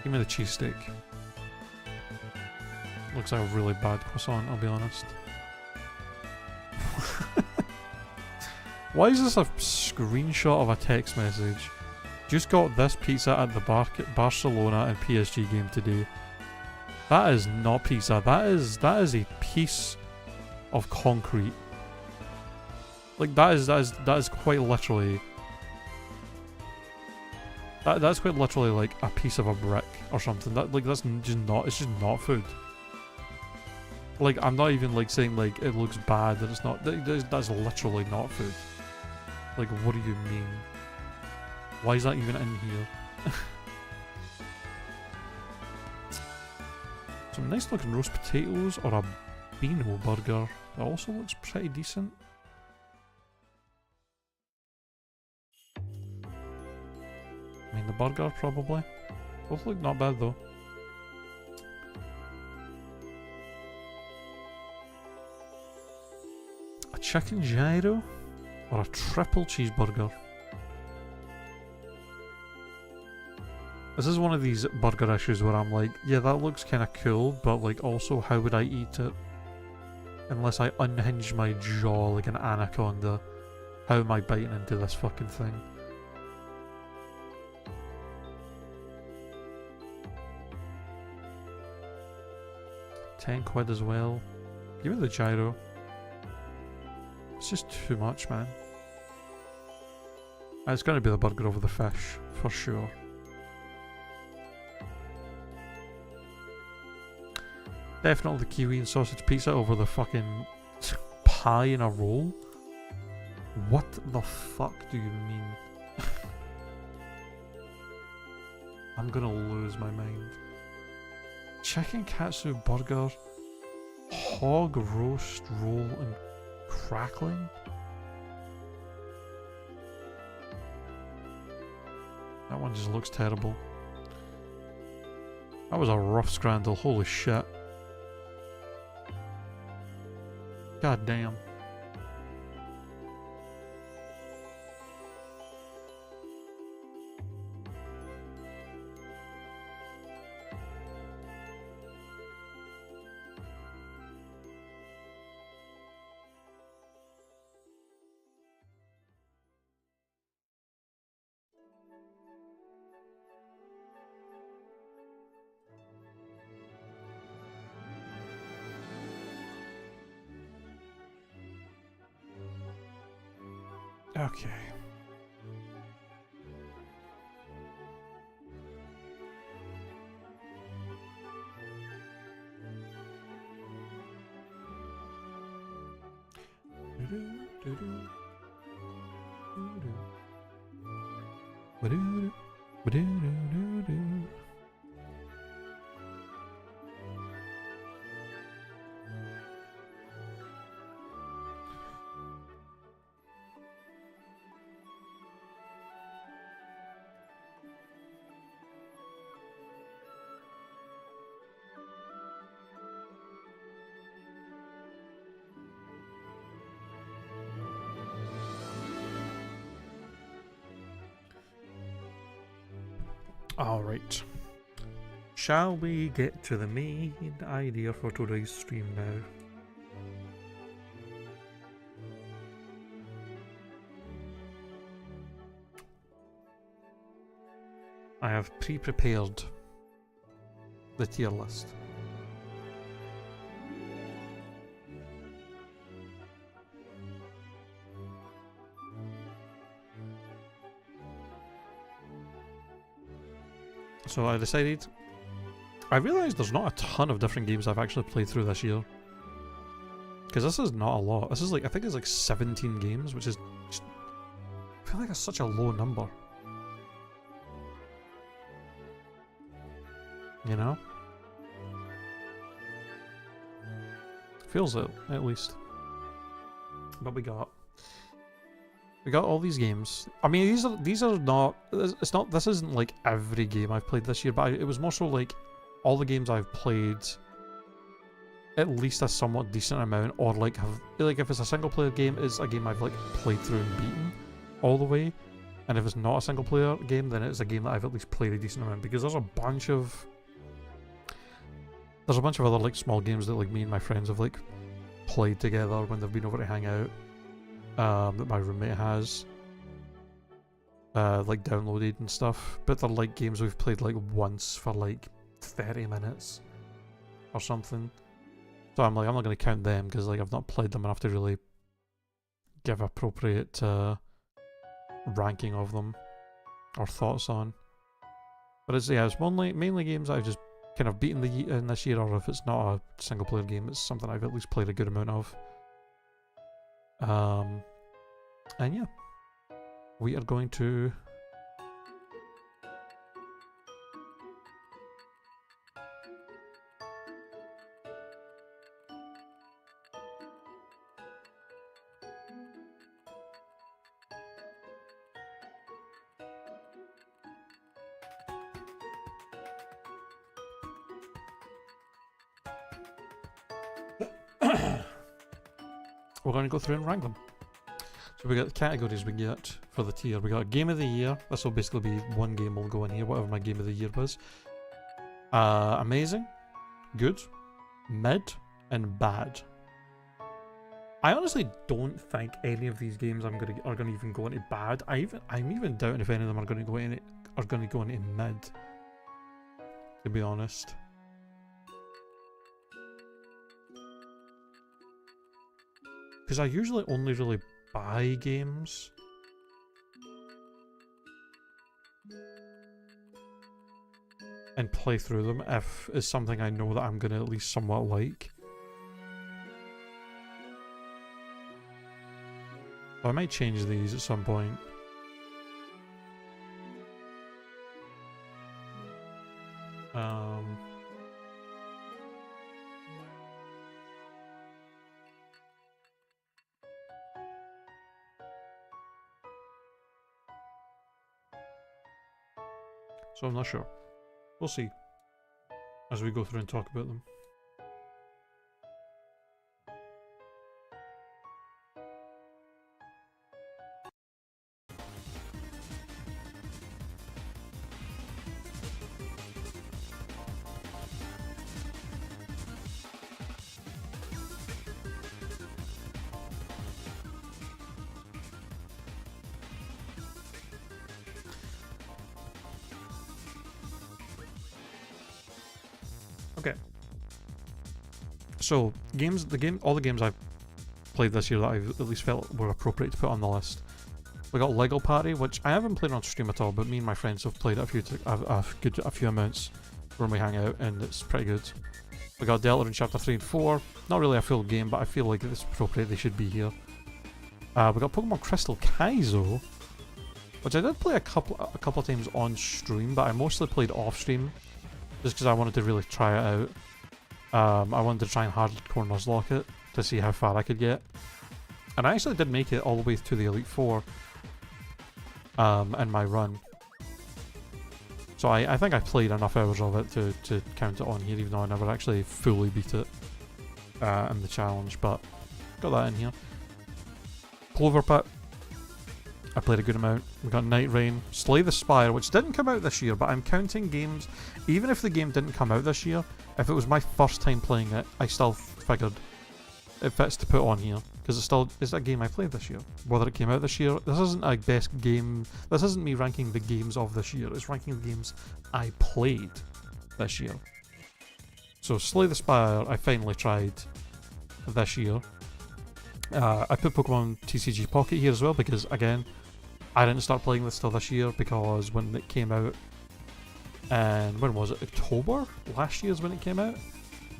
Give me the cheesesteak. Looks like a really bad croissant, I'll be honest. Why is this a screenshot of a text message? Just got this pizza at the Barcelona and PSG game today. That is not pizza. That is a piece of concrete. Like that is quite literally. That's quite literally like a piece of a brick or something. That's just not food. Like I'm not even like saying like it looks bad that it's not. That's literally not food. Like what do you mean? Why is that even in here? Some nice looking roast potatoes or a Beano burger. That also looks pretty decent. I mean the burger probably. Both look not bad though. A chicken gyro or a triple cheeseburger. This is one of these burger issues where I'm like, yeah, that looks kind of cool, but like also how would I eat it? Unless I unhinge my jaw like an anaconda. How am I biting into this fucking thing? £10 as well. Give me the gyro. It's just too much, man. It's gonna be the burger over the fish, for sure. Definitely the kiwi and sausage pizza over the fucking pie in a roll. What the fuck do you mean? I'm gonna lose my mind. Chicken katsu burger, hog roast roll and crackling. That one just looks terrible. That was a rough scramble, holy shit. God damn. Okay. Alright. Shall we get to the main idea for today's stream now? I have pre-prepared the tier list. So I decided, I realised there's not a ton of different games I've actually played through this year. Because this is not a lot. This is like, I think it's like 17 games, which is just feel like it's such a low number. You know? Feels it, at least. But we got all these games. I mean, these are not. It's not. This isn't like every game I've played this year, but it was more so like all the games I've played. At least a somewhat decent amount, or like if it's a single player game, it's a game I've like played through and beaten all the way. And if it's not a single player game, then it's a game that I've at least played a decent amount, because there's a bunch of other like small games that like me and my friends have like played together when they've been over to hang out. That my roommate has like downloaded and stuff, but they're like games we've played like once for like 30 minutes or something. So I'm like, I'm not going to count them because like I've not played them enough to really give appropriate ranking of them or thoughts on. But it's mainly games I've just kind of beaten in this year, or if it's not a single player game, it's something I've at least played a good amount of. And yeah, we are going to we're going to go through and rank them. So we got the categories we get for the tier. We got Game of the Year. This will basically be one game will go in here, whatever my Game of the Year was. Amazing, good, mid, and bad. I honestly don't think any of these games are gonna even go into bad. I'm even doubting if any of them are gonna go into mid, to be honest. Because I usually only really buy games and play through them if it's something I know that I'm gonna at least somewhat like. I might change these at some point. So I'm not sure. We'll see as we go through and talk about them. Okay. So all the games I've played this year that I've at least felt were appropriate to put on the list. We got Lego Party, which I haven't played on stream at all, but me and my friends have played it a few amounts when we hang out, and it's pretty good. We got Delta in Chapter 3 and 4. Not really a full game, but I feel like if it's appropriate, they should be here. We got Pokemon Crystal Kaizo, which I did play a couple of times on stream, but I mostly played off stream just because I wanted to really try it out. I wanted to try and hardcore Nuzlocke it to see how far I could get, and I actually did make it all the way to the Elite Four in my run. So I think I played enough hours of it to count it on here, even though I never actually fully beat it in the challenge, but got that in here. Clover Pit, I played a good amount. We got Night Rain, Slay the Spire, which didn't come out this year, but I'm counting games, even if the game didn't come out this year, if it was my first time playing it, I still figured it fits to put on here, because it's a game I played this year. Whether it came out this year, this isn't a best game, this isn't me ranking the games of this year, it's ranking the games I played this year. So Slay the Spire, I finally tried this year. I put Pokemon TCG Pocket here as well, because again, I didn't start playing this till this year, because when it came out, and when was it? October last year is when it came out.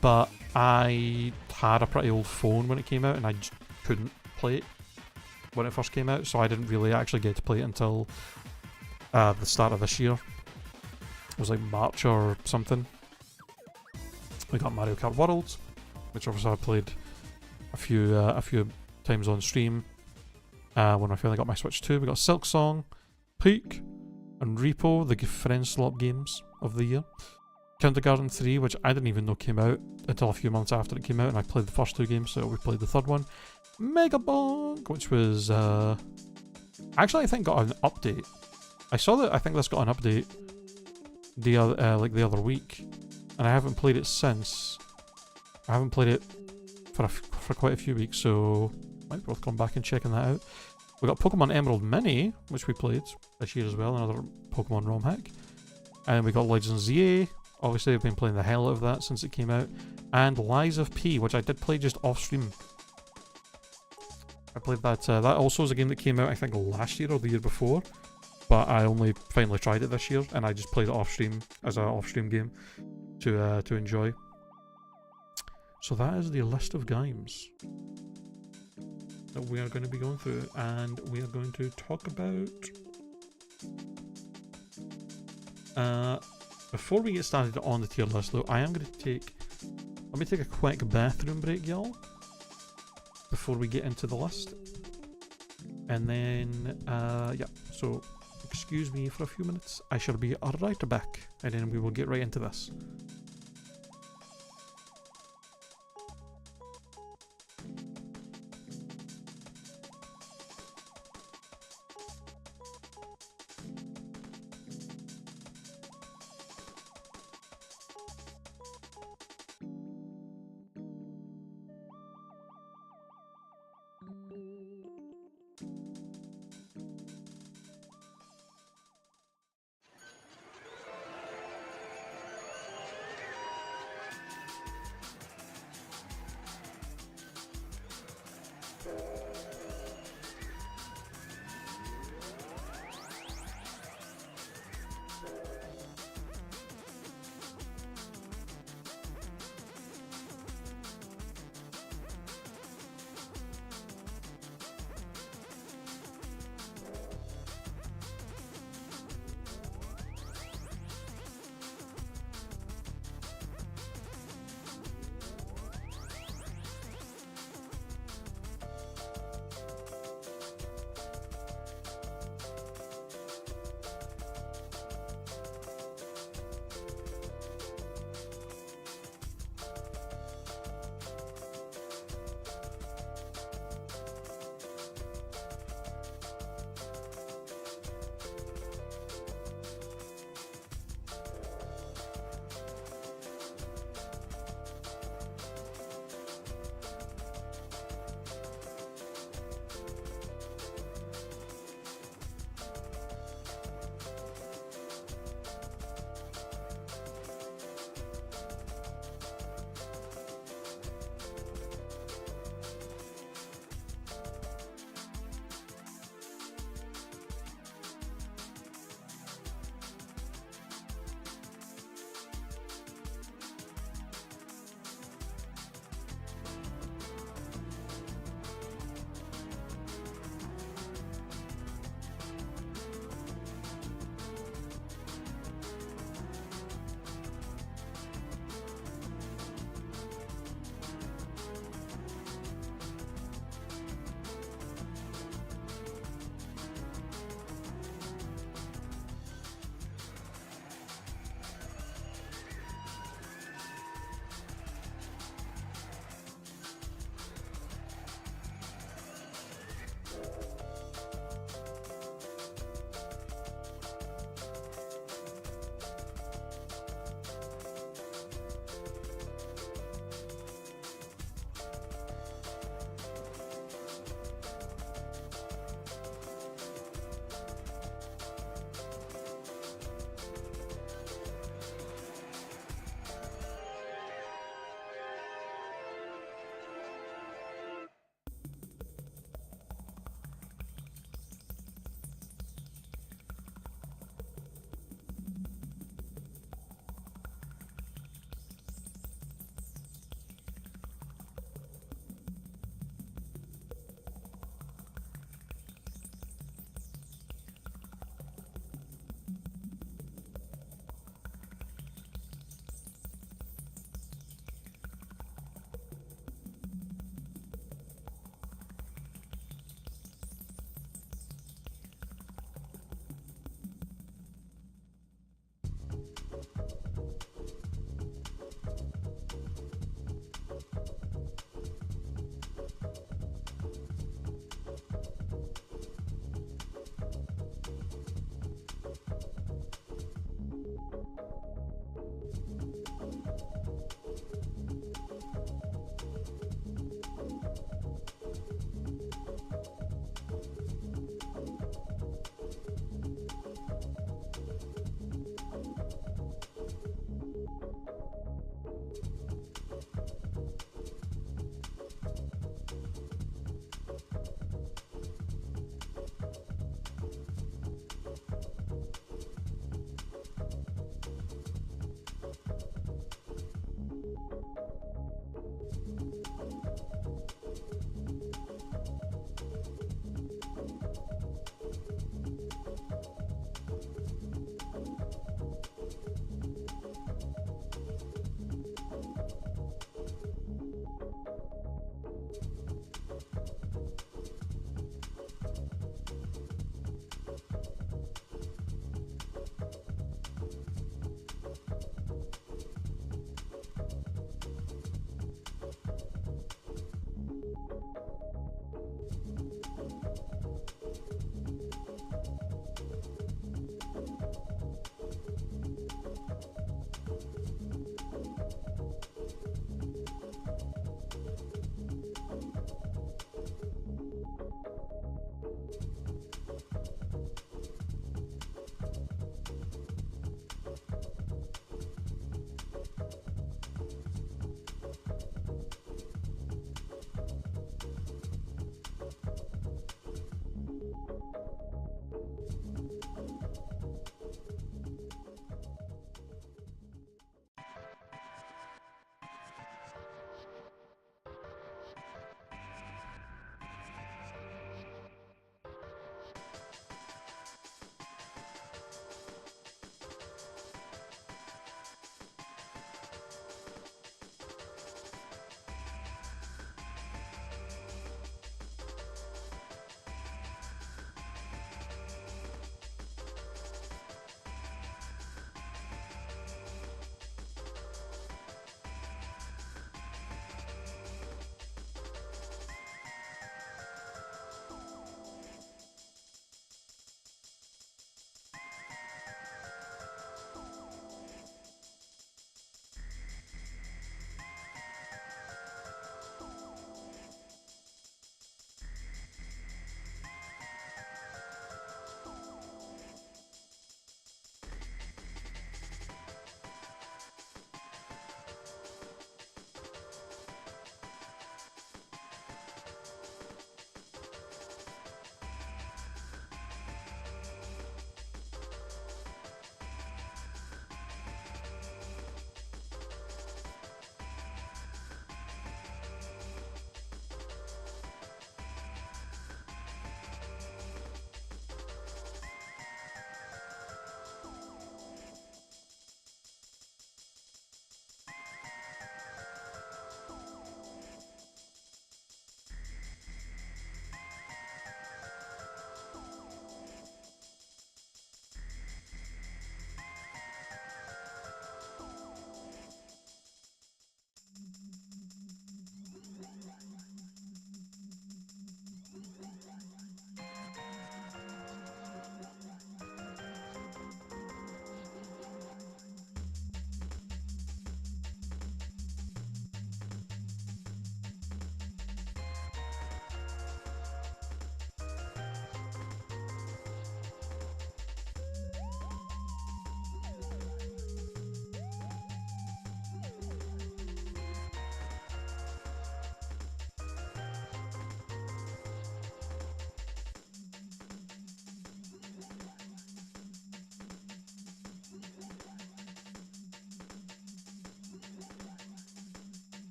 But I had a pretty old phone when it came out, and I just couldn't play it when it first came out, so I didn't really actually get to play it until the start of this year. It was like March or something. We got Mario Kart World, which obviously I played a few times on stream when I finally got my Switch 2. We got Silk Song, Peak, and Repo, the friend slot games of the year. Kindergarten 3, which I didn't even know came out until a few months after it came out, and I played the first 2 games, so we played the third one. Mega Bonk, which was actually I think got an update. I saw that I think this got an update the other week, and I haven't played it since. I haven't played it for quite a few weeks, so might be worth coming back and checking that out. We got Pokemon Emerald Mini, which we played this year as well, another Pokemon ROM hack. And we got Legends ZA. Obviously, I've been playing the hell out of that since it came out. And Lies of P, which I did play just off stream. I played that. That also is a game that came out, I think, last year or the year before. But I only finally tried it this year, and I just played it off stream as an off stream game to enjoy. So that is the list of games that we are going to be going through, and we are going to talk about. Before we get started on the tier list, though, I am going to let me take a quick bathroom break, y'all, before we get into the list. And then, yeah, so excuse me for a few minutes. I shall be right back, and then we will get right into this.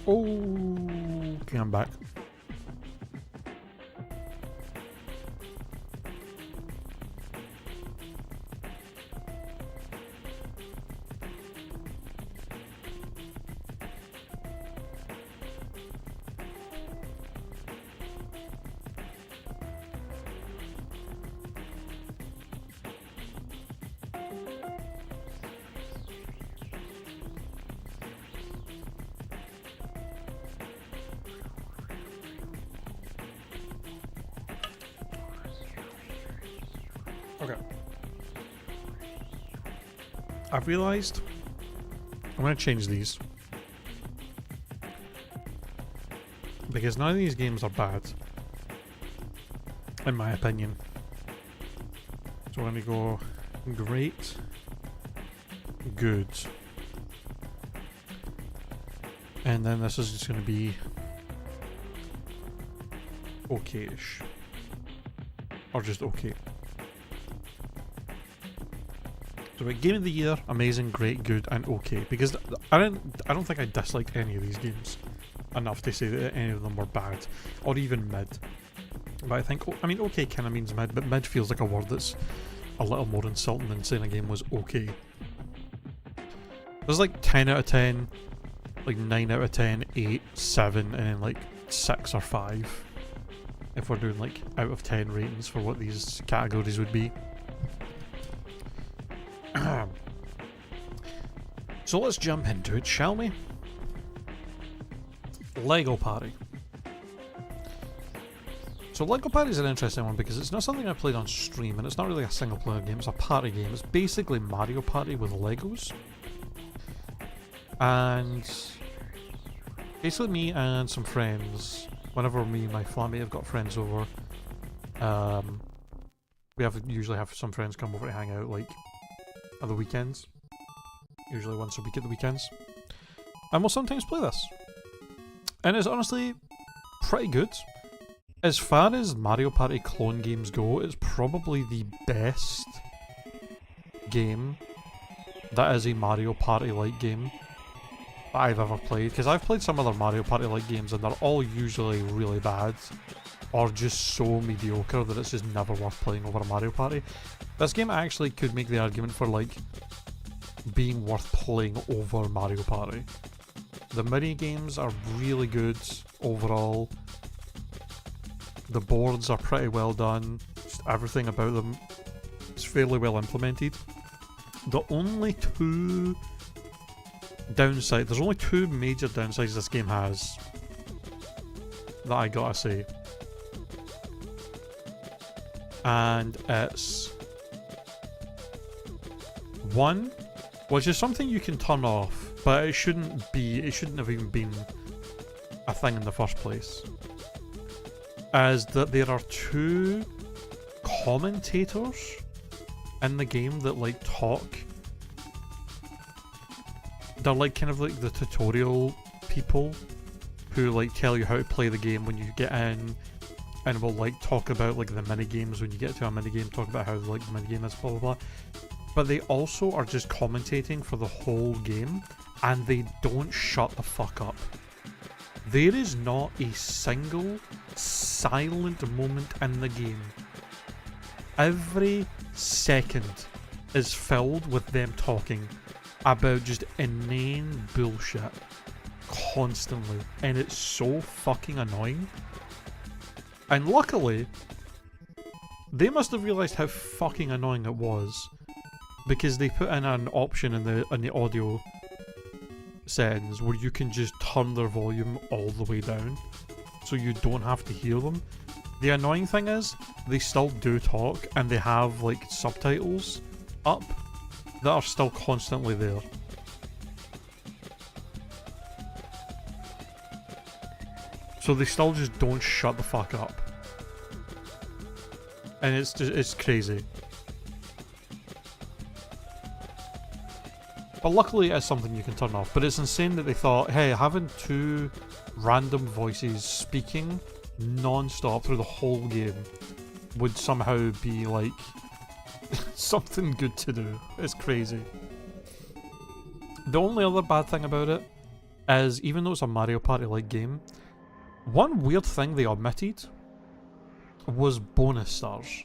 Oh, okay, I'm back. Okay. I've realised I'm going to change these. Because none of these games are bad. In my opinion. So we're going to go great, good. And then this is just going to be okay-ish. Or just okay. So game of the year, amazing, great, good, and okay. Because I don't think I disliked any of these games enough to say that any of them were bad, or even mid. But I think, I mean, okay kind of means mid, but mid feels like a word that's a little more insulting than saying a game was okay. There's like 10 out of 10, like 9 out of 10, 8, 7, and then like 6 or 5. If we're doing like out of 10 ratings for what these categories would be. So let's jump into it, shall we? Lego Party. So Lego Party is an interesting one because it's not something I played on stream, and it's not really a single player game, it's a party game. It's basically Mario Party with Legos. And basically me and some friends, whenever me and my flatmate have got friends over, we usually have some friends come over to hang out like at the weekends. Usually once a week at the weekends. And we'll sometimes play this. And it's honestly pretty good. As far as Mario Party clone games go, it's probably the best game that is a Mario Party-like game that I've ever played. Because I've played some other Mario Party-like games and they're all usually really bad. Or just so mediocre that it's just never worth playing over a Mario Party. This game actually could make the argument for like being worth playing over Mario Party. The mini games are really good overall. The boards are pretty well done. Just everything about them is fairly well implemented. The only two downsides, there's only two major downsides this game has that I gotta say. And it's one, which is something you can turn off, but it shouldn't have even been a thing in the first place, is that there are two commentators in the game that like talk. They're like kind of like the tutorial people who like tell you how to play the game when you get in, and will like talk about like the mini games when you get to a mini game, talk about how like the mini game is, blah blah blah. But they also are just commentating for the whole game, and they don't shut the fuck up. There is not a single silent moment in the game. Every second is filled with them talking about just inane bullshit constantly, and it's so fucking annoying. And luckily, they must have realised how fucking annoying it was, because they put in an option in the audio settings where you can just turn their volume all the way down, so you don't have to hear them. The annoying thing is, they still do talk, and they have like subtitles up that are still constantly there. So they still just don't shut the fuck up. And it's crazy. But luckily it is something you can turn off. But it's insane that they thought, hey, having two random voices speaking non-stop through the whole game would somehow be like something good to do. It's crazy. The only other bad thing about it is even though it's a Mario Party-like game, one weird thing they omitted was bonus stars.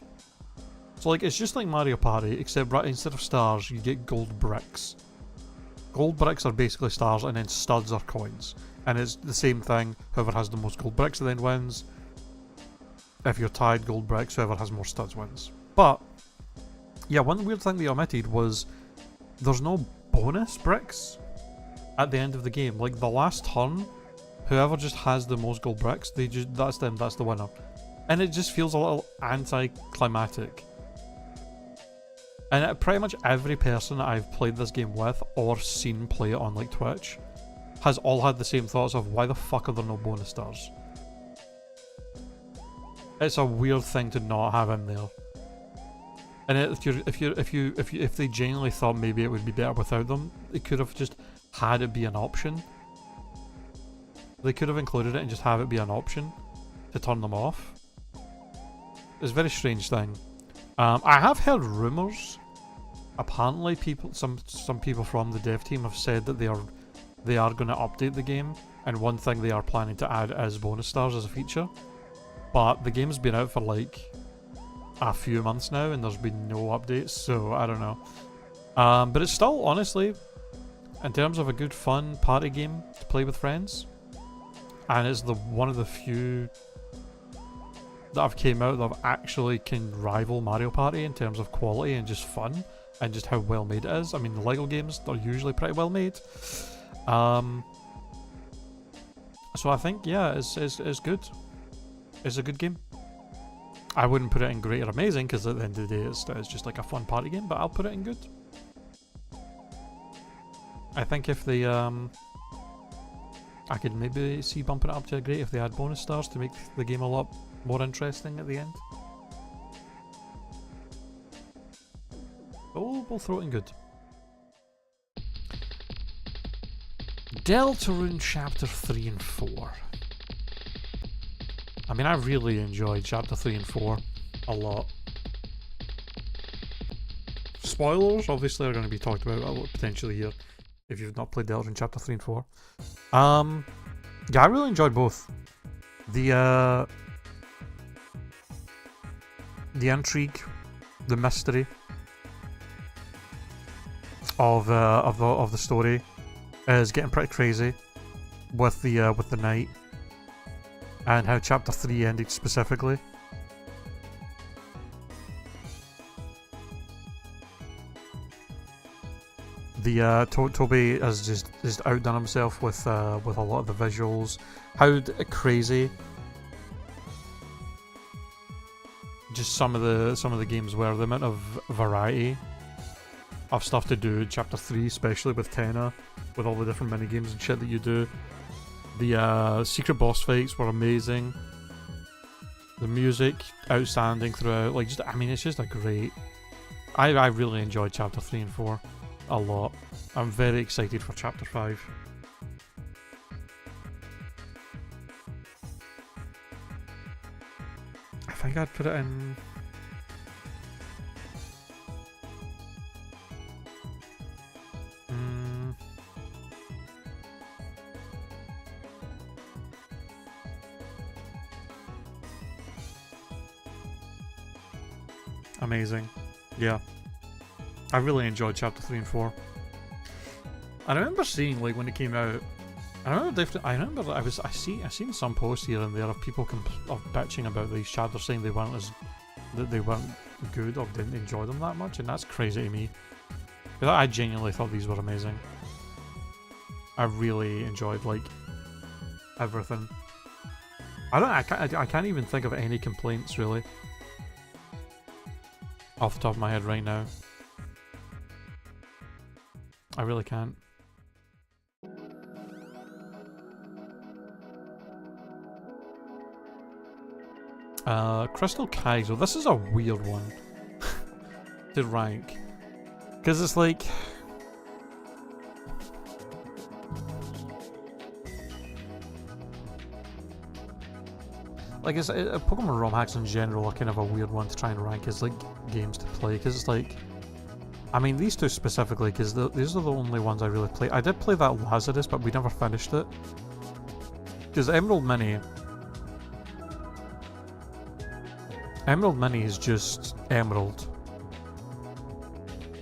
So like, it's just like Mario Party, except instead of stars, you get gold bricks. Gold bricks are basically stars, and then studs are coins. And it's the same thing, whoever has the most gold bricks then wins. If you're tied gold bricks, whoever has more studs wins. But, yeah, one weird thing they omitted was there's no bonus bricks at the end of the game. Like, the last turn, whoever just has the most gold bricks, that's them, that's the winner. And it just feels a little anticlimactic. And pretty much every person that I've played this game with or seen play it on like Twitch has all had the same thoughts of why the fuck are there no bonus stars? It's a weird thing to not have in there. And if they genuinely thought maybe it would be better without them, they could have just had it be an option. They could have included it and just have it be an option to turn them off. It's a very strange thing. I have heard rumours. Apparently, some people from the dev team have said that they are going to update the game, and one thing they are planning to add is bonus stars as a feature. But the game's been out for like a few months now, and there's been no updates, so I don't know. But it's still, honestly, in terms of a good fun party game to play with friends, and it's one of the few that have came out that actually can rival Mario Party in terms of quality and just fun and just how well made it is. I mean, the LEGO games are usually pretty well made. So I think, yeah, it's good. It's a good game. I wouldn't put it in great or amazing because at the end of the day it's just like a fun party game, but I'll put it in good. I think if they I could maybe see bumping it up to a great if they had bonus stars to make the game a lot more interesting at the end. Oh, we'll throw it in good. Deltarune Chapter 3 and 4. I mean, I really enjoyed Chapter 3 and 4 a lot. Spoilers, obviously, are going to be talked about potentially here if you've not played Deltarune Chapter 3 and 4. Yeah, I really enjoyed both. The intrigue, the mystery of the story is getting pretty crazy with the night and how Chapter 3 ended specifically. The Toby has just outdone himself with a lot of the visuals. How crazy just some of the games were. The amount of variety of stuff to do in Chapter 3, especially with Tenna, with all the different mini games and shit that you do. The secret boss fights were amazing. The music outstanding throughout. Like, just, I mean, it's just a great. I really enjoyed Chapter 3 and 4 a lot. I'm very excited for Chapter 5. I think I'd put it in. Amazing. Yeah. I really enjoyed Chapter 3 and 4. I remember seeing, like, when it came out, I seen some posts here and there of people of bitching about these chapters, saying they weren't good or didn't enjoy them that much, and that's crazy to me. Because I genuinely thought these were amazing. I really enjoyed, like, everything. I can't even think of any complaints, really, off the top of my head right now. I really can't. Crystal Kaizo. This is a weird one to rank. Because it's like... Like, Pokemon ROM hacks in general are kind of a weird one to try and rank as, like, games to play. Because it's like... I mean, these two specifically, because these are the only ones I really played. I did play that Lazarus, but we never finished it. Because Emerald Mini is just Emerald,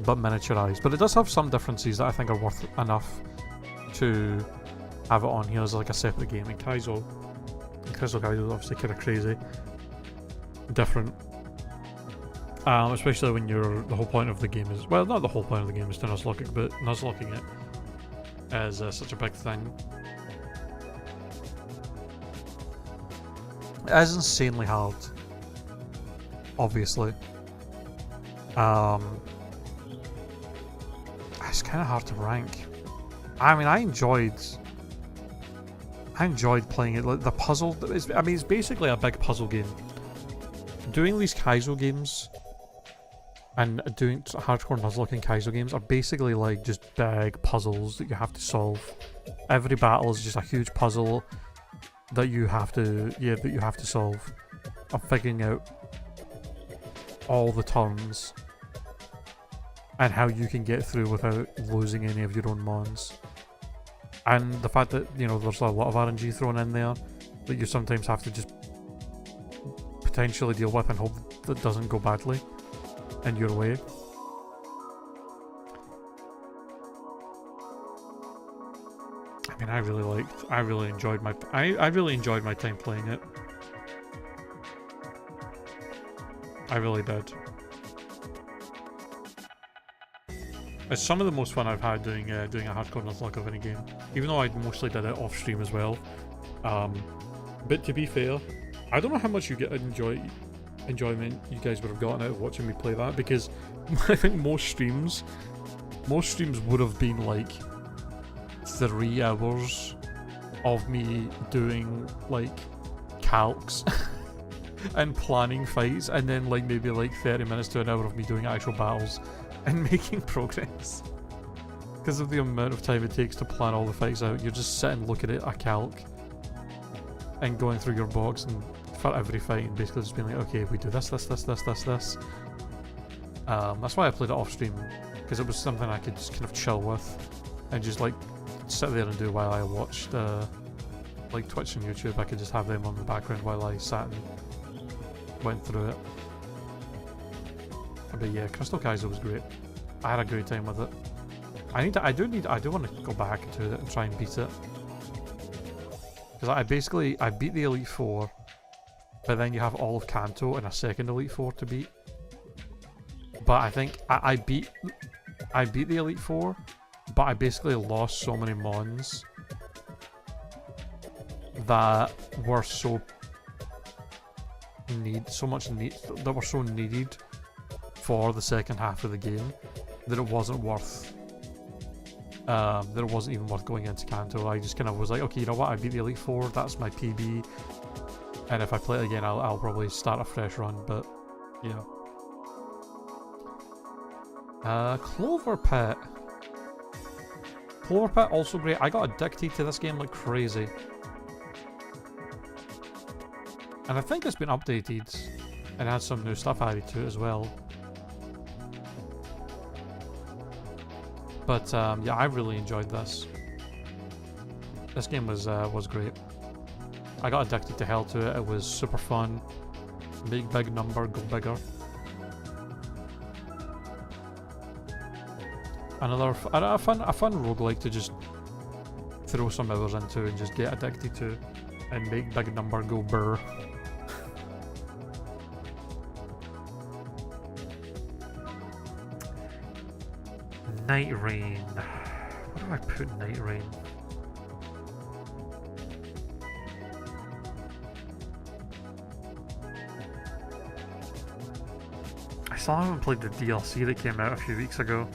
but miniaturized. But it does have some differences that I think are worth enough to have it on here as like a separate game. And Crystal Kaizo is obviously kind of crazy, different. Especially when the whole point of the game is, well, not the whole point of the game is to nuzlocke it, but nuzlocking it is such a big thing. It is insanely hard, obviously. It's kind of hard to rank. I mean, I enjoyed playing it. Like the puzzle, it's basically a big puzzle game. Doing these Kaizo games and doing hardcore nuzlocking Kaizo games are basically like just big puzzles that you have to solve. Every battle is just a huge puzzle that you have to solve. Of figuring out all the turns and how you can get through without losing any of your own mons. And the fact that, you know, there's a lot of RNG thrown in there that you sometimes have to just potentially deal with and hope that doesn't go badly in your way. I mean, I really enjoyed my time playing it. I really did. It's some of the most fun I've had doing a hardcore nuzlocke of any game, even though I mostly did it off stream as well. But to be fair, I don't know how much you get enjoyment you guys would have gotten out of watching me play that, because I think most streams would have been like 3 hours of me doing like calcs and planning fights, and then like maybe like 30 minutes to an hour of me doing actual battles and making progress. Because of the amount of time it takes to plan all the fights out, you're just sitting looking at a calc and going through your box and for every fight and basically just being like, okay, we do this. That's why I played it off stream, because it was something I could just kind of chill with and just like sit there and do while I watched like Twitch and YouTube. I could just have them on the background while I sat and went through it. But yeah, Crystal Kaizo was great. I had a great time with it. I do want to go back to it and try and beat it. Because I beat the Elite Four, but then you have all of Kanto and a second Elite Four to beat. But I think I beat the Elite Four, but I basically lost so many mons that were so needed for the second half of the game that it wasn't even worth going into Kanto. I just kind of was like, okay, you know what, I beat the Elite Four, that's my PB, and if I play it again I'll probably start a fresh run. But yeah. Clover Pit also great. I got addicted to this game like crazy, and I think it's been updated and had some new stuff added to it as well. But yeah, I really enjoyed this. This game was great. I got addicted to hell to it. It was super fun. Make big number, go bigger. A fun roguelike to just throw some hours into and just get addicted to, and make big number go burr. Night Rain. What do I put Night Rain? I still haven't played the DLC that came out a few weeks ago,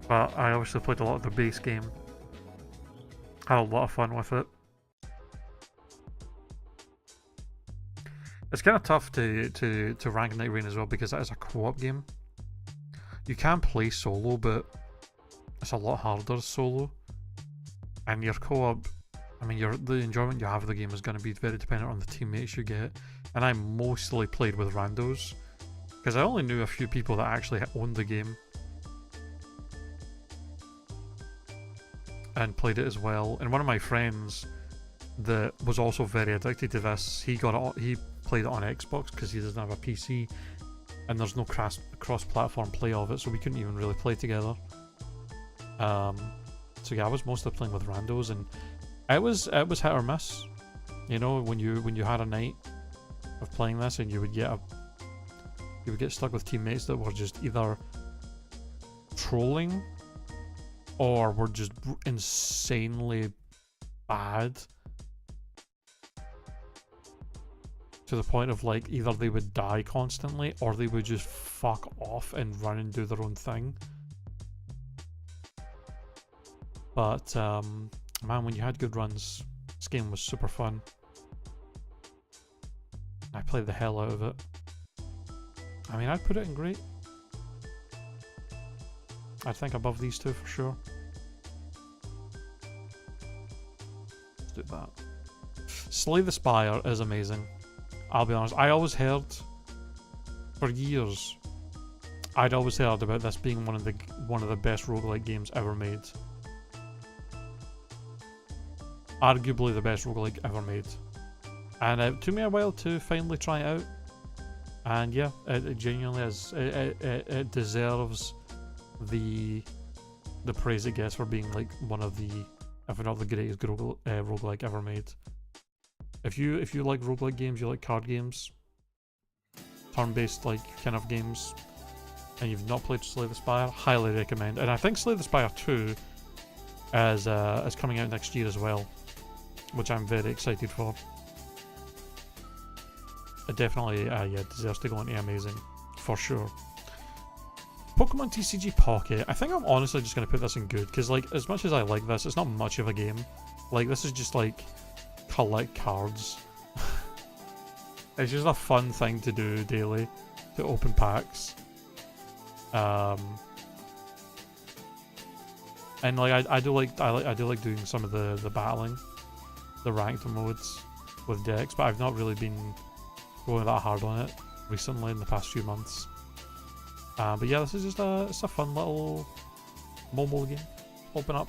but I obviously played a lot of the base game. Had a lot of fun with it. It's kind of tough to rank Night Rain as well, because that is a co-op game. You can play solo, but it's a lot harder solo. And your co-op, I mean, the enjoyment you have of the game is going to be very dependent on the teammates you get. And I mostly played with randos, Because I only knew a few people that actually owned the game and played it as well. And one of my friends that was also very addicted to this, he played it on Xbox because he doesn't have a PC, and there's no cross-platform play of it, so we couldn't even really play together. So yeah, I was mostly playing with randos, and it was hit or miss. You know, when you had a night of playing this, and you would get stuck with teammates that were just either trolling or were just insanely bad, to the point of like either they would die constantly or they would just fuck off and run and do their own thing. But man, when you had good runs, this game was super fun. I played the hell out of it. I mean, I'd put it in great. I think above these two for sure. Let's do that. Slay the Spire is amazing. I'll be honest, I always heard, for years, I'd always heard about this being one of the best roguelike games ever made. Arguably the best roguelike ever made. And it took me a while to finally try it out. And yeah, it genuinely is. It deserves the praise it gets for being like one of the, if not the greatest roguelike ever made. If you like roguelike games, you like card games, turn-based like kind of games, and you've not played Slay the Spire, highly recommend. And I think Slay the Spire 2 is coming out next year as well, which I'm very excited for. It definitely yeah, deserves to go into amazing, for sure. Pokemon TCG Pocket. I think I'm honestly just going to put this in good, because like, as much as I like this, it's not much of a game. Like, this is just like collect cards. It's just a fun thing to do daily, to open packs. And like I do like doing some of the battling, the ranked modes with decks, but I've not really been going that hard on it recently in the past few months. But yeah, this is just it's a fun little mobile game. Open up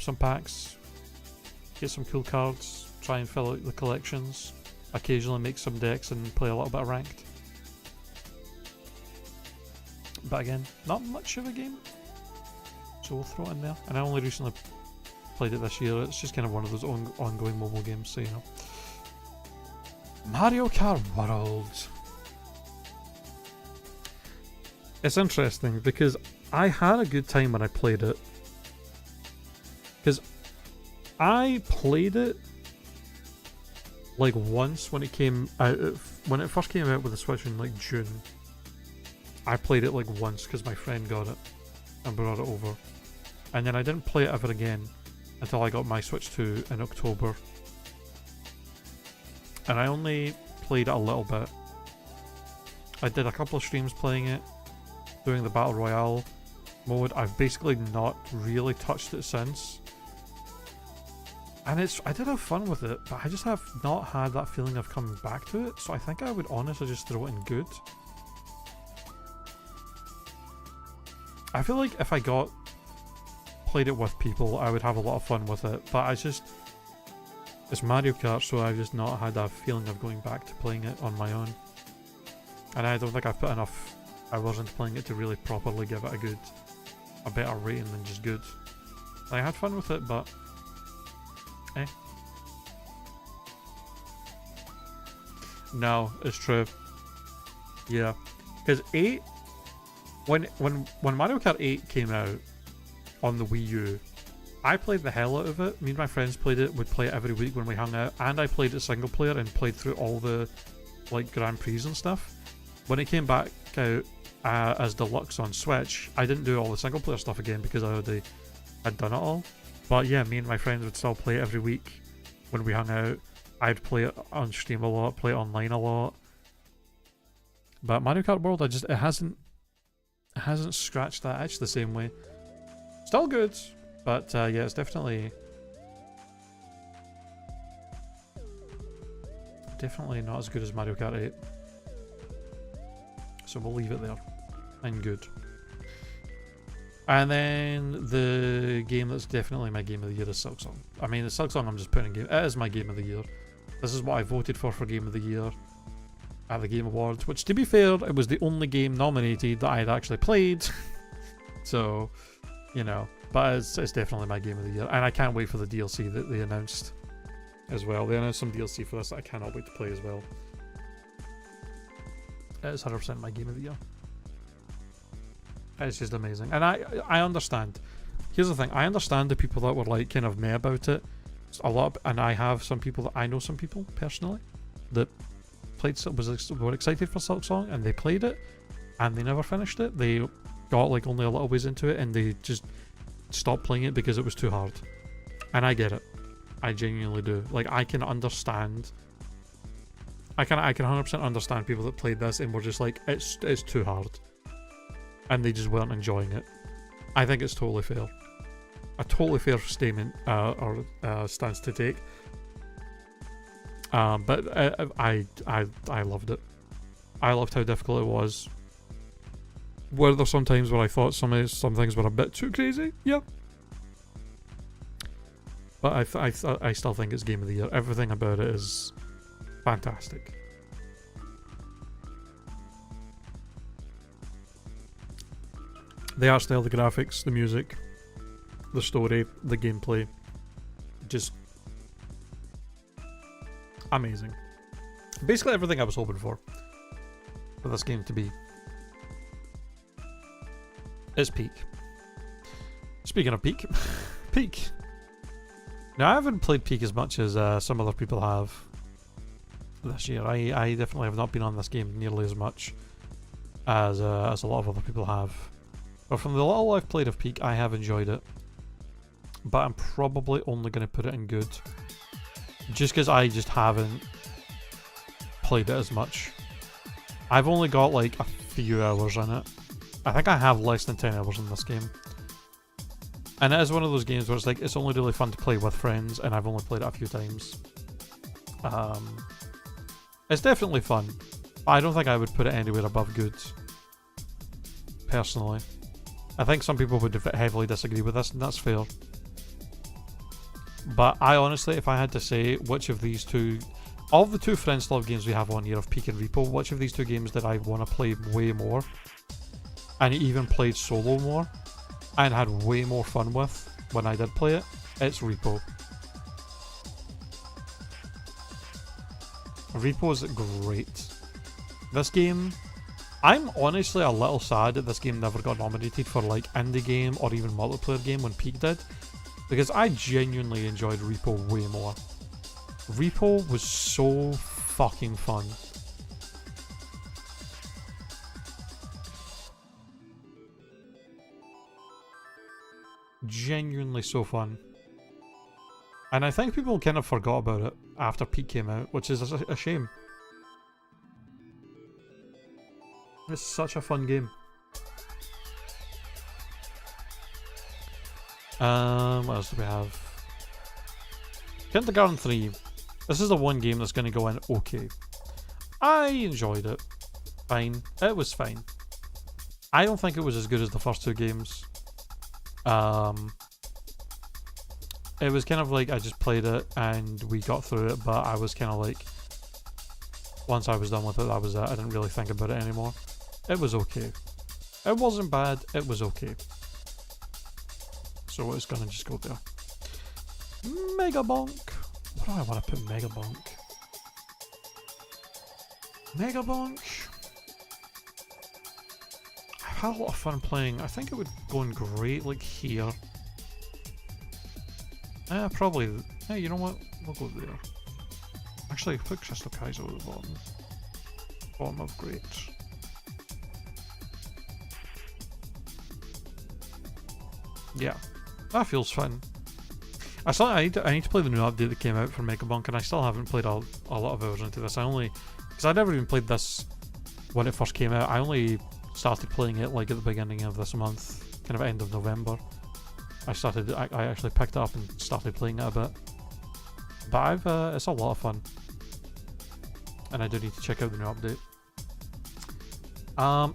some packs, get some cool cards, try and fill out the collections, occasionally make some decks and play a little bit of ranked. But again, not much of a game, so we'll throw it in there. And I only recently played it this year. It's just kind of one of those ongoing mobile games, so you know. Mario Kart World. It's interesting because I had a good time when I played it. Because I played it like once when it came out, when it first came out with the Switch in like June. I played it like once because my friend got it and brought it over. And then I didn't play it ever again until I got my Switch 2 in October. And I only played it a little bit. I did a couple of streams playing it, doing the Battle Royale mode. I've basically not really touched it since. And I did have fun with it, but I just have not had that feeling of coming back to it, so I think I would honestly just throw it in good. I feel like if I played it with people, I would have a lot of fun with it, but it's Mario Kart, so I've just not had that feeling of going back to playing it on my own. And I don't think I've put enough hours into playing it to really properly give it a better rating than just good. I had fun with it, but eh. No, it's true. Yeah, because 8, when Mario Kart 8 came out on the Wii U, I played the hell out of it. Me and my friends played it, would play it every week when we hung out, and I played it single player and played through all the like Grand Prix and stuff. When it came back out as Deluxe on Switch, I didn't do all the single player stuff again because I already had done it all. But yeah, me and my friends would still play it every week when we hung out. I'd play it on stream a lot, play it online a lot. But Mario Kart World, it hasn't scratched that itch the same way. Still good, but yeah, it's definitely not as good as Mario Kart 8. So we'll leave it there. And good. And then the game that's definitely my game of the year is Silksong. I mean, the Silksong I'm just putting in game. It is my game of the year. This is what I voted for game of the year at the Game Awards, which, to be fair, it was the only game nominated that I had actually played. So, you know, but it's definitely my game of the year. And I can't wait for the DLC that they announced as well. They announced some DLC for this that I cannot wait to play as well. It is 100% my game of the year. It's just amazing. And I understand. Here's the thing. I understand the people that were like kind of meh about it. A lot, and I have some people that I know some people personally that were excited for Silksong and they played it and they never finished it. They got like only a little ways into it and they just stopped playing it because it was too hard. And I get it. I genuinely do. Like, I can understand. I can 100% understand people that played this and were just like, it's too hard, and they just weren't enjoying it. I think it's totally fair. A totally fair statement or stance to take. But I loved it. I loved how difficult it was. Were there some times where I thought some things were a bit too crazy? Yeah. But I still think it's game of the year. Everything about it is fantastic. The art style, the graphics, the music, the story, the gameplay, just amazing. Basically everything I was hoping for this game to be. It's Peak. Speaking of Peak, Peak. Now, I haven't played Peak as much as some other people have this year. I definitely have not been on this game nearly as much as a lot of other people have. But from the little I've played of Peak, I have enjoyed it. But I'm probably only going to put it in good. Just because I just haven't played it as much. I've only got like a few hours in it. I think I have less than 10 hours in this game. And it is one of those games where it's like, it's only really fun to play with friends, and I've only played it a few times. It's definitely fun. I don't think I would put it anywhere above good. Personally. I think some people would heavily disagree with this, and that's fair. But I honestly, if I had to say which of these two, of the two Friends Love games we have on here of Peak and Repo, which of these two games did I want to play way more? And even played solo more? And had way more fun with when I did play it? It's Repo. Repo's great. This game, I'm honestly a little sad that this game never got nominated for like indie game or even multiplayer game when Peak did, because I genuinely enjoyed Repo way more. Repo was so fucking fun. Genuinely so fun. And I think people kind of forgot about it after Peak came out, which is a shame. It's such a fun game. What else do we have? Kindergarten 3. This is the one game that's going to go in okay. I enjoyed it. Fine. It was fine. I don't think it was as good as the first two games. It was kind of like I just played it and we got through it, but I was kind of like, once I was done with it, that was it. I didn't really think about it anymore. It was okay. It wasn't bad, it was okay. So it's gonna just go there. Mega Bonk. What do I want to put Mega Bonk? Mega Bonk. I've had a lot of fun playing. I think it would go in great like here. Probably. Hey, you know what? We'll go there. Actually, put Crystal Kaiser at the bottom. Bottom of great. Yeah, that feels fun. I need to play the new update that came out for Mega Bonk, and I still haven't played a lot of hours into this. Because I never even played this when it first came out. I only started playing it like at the beginning of this month, kind of end of November. I actually picked it up and started playing it a bit. But it's a lot of fun. And I do need to check out the new update.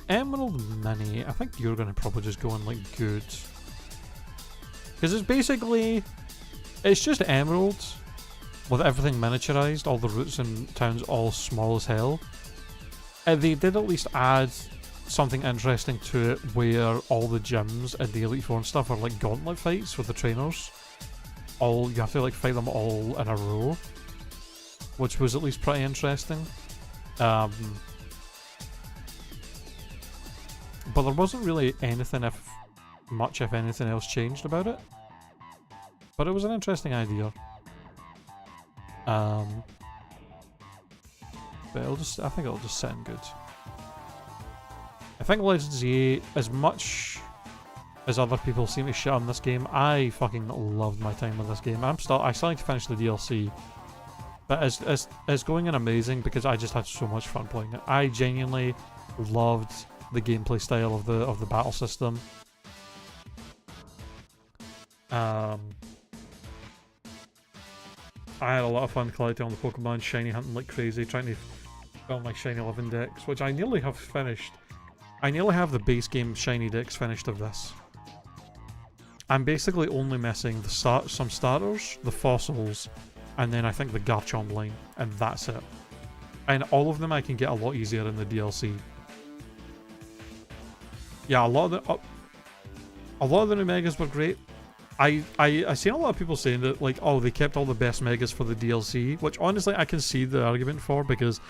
Emerald Mini. I think you're gonna probably just go on like good. Because it's basically, it's just emeralds with everything miniaturized, all the routes and towns all small as hell. They did at least add something interesting to it where all the gyms and the Elite Four and stuff are like gauntlet fights with the trainers. You have to like fight them all in a row, which was at least pretty interesting. But there wasn't really anything, if anything else changed about it. But it was an interesting idea. But I think it'll just sound good. I think Legends EA, as much as other people seem to shit on this game, I fucking loved my time with this game. I still need to finish the DLC. But it's going in amazing because I just had so much fun playing it. I genuinely loved the gameplay style of the battle system. I had a lot of fun collecting all the Pokemon, shiny hunting like crazy, trying to fill my shiny 11 decks, which I nearly have finished. I nearly have the base game shiny decks finished of this. I'm basically only missing some starters, the fossils, and then I think the Garchomp line, and that's it. And all of them I can get a lot easier in the DLC. Yeah, a lot of the new megas were great. I seen a lot of people saying that, like, oh, they kept all the best megas for the DLC, which honestly I can see the argument for, because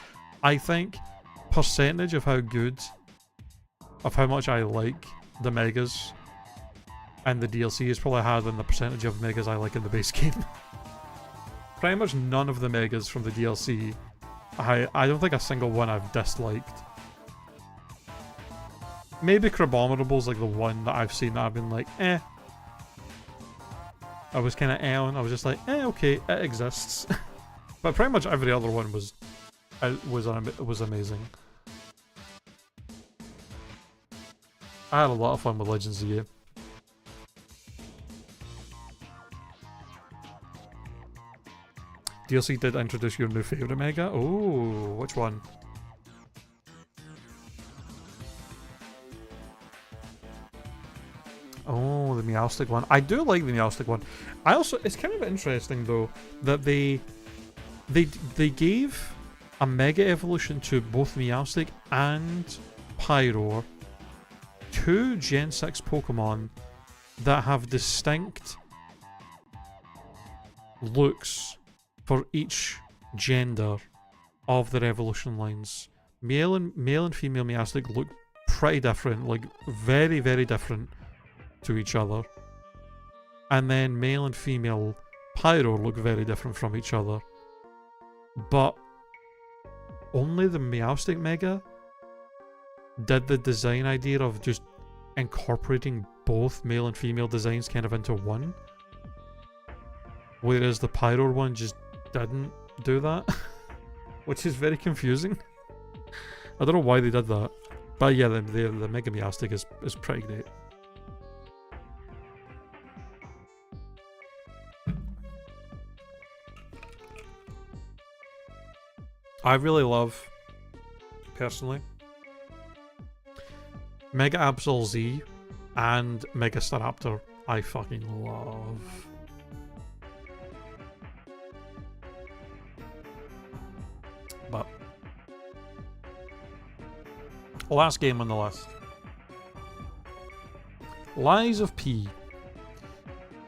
I think percentage of how much I like the megas and the DLC is probably higher than the percentage of megas I like in the base game. Pretty much none of the megas from the DLC, I don't think a single one I've disliked. Maybe Crabominable's like the one that I've seen that I've been like, eh. I was kind of on. I was just like, okay, it exists. But pretty much every other one was amazing. I had a lot of fun with Legends EA. DLC did introduce your new favourite mega? Oh, which one? Oh, the Meowstic one. I do like the Meowstic one. It's kind of interesting though that they gave a Mega Evolution to both Meowstic and Pyroar, two Gen 6 Pokemon that have distinct looks for each gender of their evolution lines. Male and female Meowstic look pretty different, like very, very different to each other. And then male and female Pyro look very different from each other. But only the Meowstic Mega did the design idea of just incorporating both male and female designs kind of into one. Whereas the Pyro one just didn't do that. Which is very confusing. I don't know why they did that. But yeah, the Mega Meowstic is pretty great. I really love, personally, Mega Absol Z and Mega Staraptor. I fucking love. But last game on the list, Lies of P.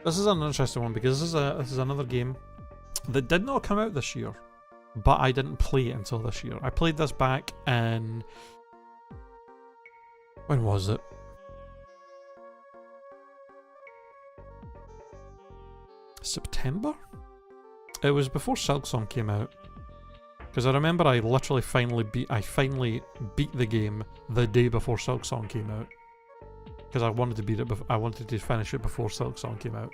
This is an interesting one because this is another game that did not come out this year. But I didn't play it until this year. I played this back in... When was it? September? It was before Silksong came out. Because I remember I literally finally beat the game the day before Silksong came out. Because I wanted to beat it. I wanted to finish it before Silksong came out.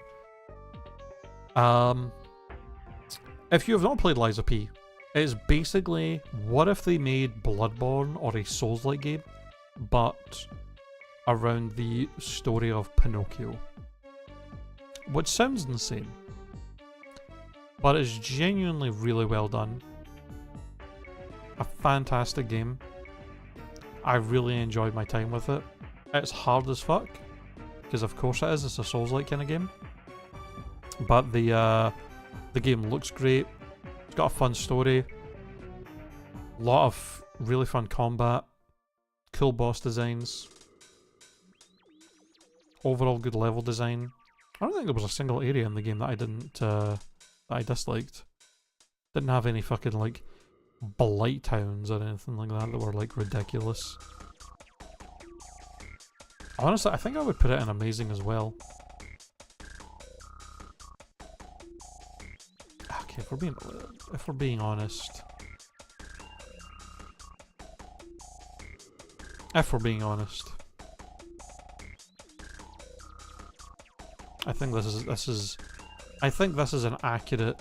If you have not played Lies of P, it's basically, what if they made Bloodborne or a Souls-like game, but around the story of Pinocchio? Which sounds insane, but it's genuinely really well done. A fantastic game. I really enjoyed my time with it. It's hard as fuck, because of course it is. It's a Souls-like kind of game. But the game looks great. It's got a fun story. A lot of really fun combat. Cool boss designs. Overall good level design. I don't think there was a single area in the game that I didn't, that I disliked. Didn't have any fucking, like, blight towns or anything like that were, like, ridiculous. Honestly, I think I would put it in amazing as well. Okay, if we're being honest. If we're being honest. I think this is an accurate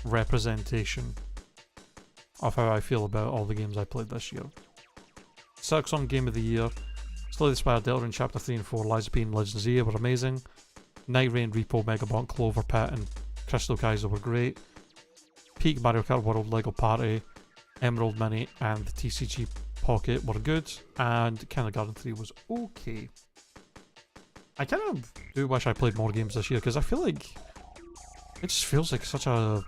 representation of how I feel about all the games I played this year. Silksong Game of the Year. Slay the Spire, Delta in Chapter 3 and 4, Lies of P and Legends of Zia were amazing. Night Rain, Repo, Megabonk, Clover Pit and Crystal Kaiser were great. Peak Mario Kart World, Lego Party, Emerald Mini and the TCG Pocket were good. And Kindergarten 3 was okay. I kind of do wish I played more games this year, because I feel like it just feels like such a...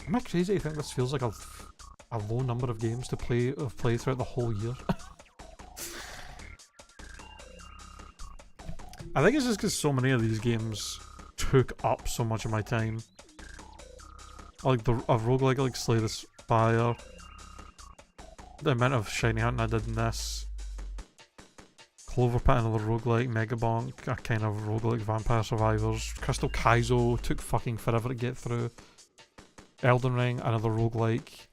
Am I crazy to think this feels like a low number of games to play throughout the whole year? I think it's just because so many of these games took up so much of my time. Like a roguelike like Slay the Spire, the amount of shiny hunting I did in this. Clover Pit, another roguelike, Megabonk, a kind of roguelike Vampire Survivors. Crystal Kaizo took fucking forever to get through. Elden Ring, another roguelike.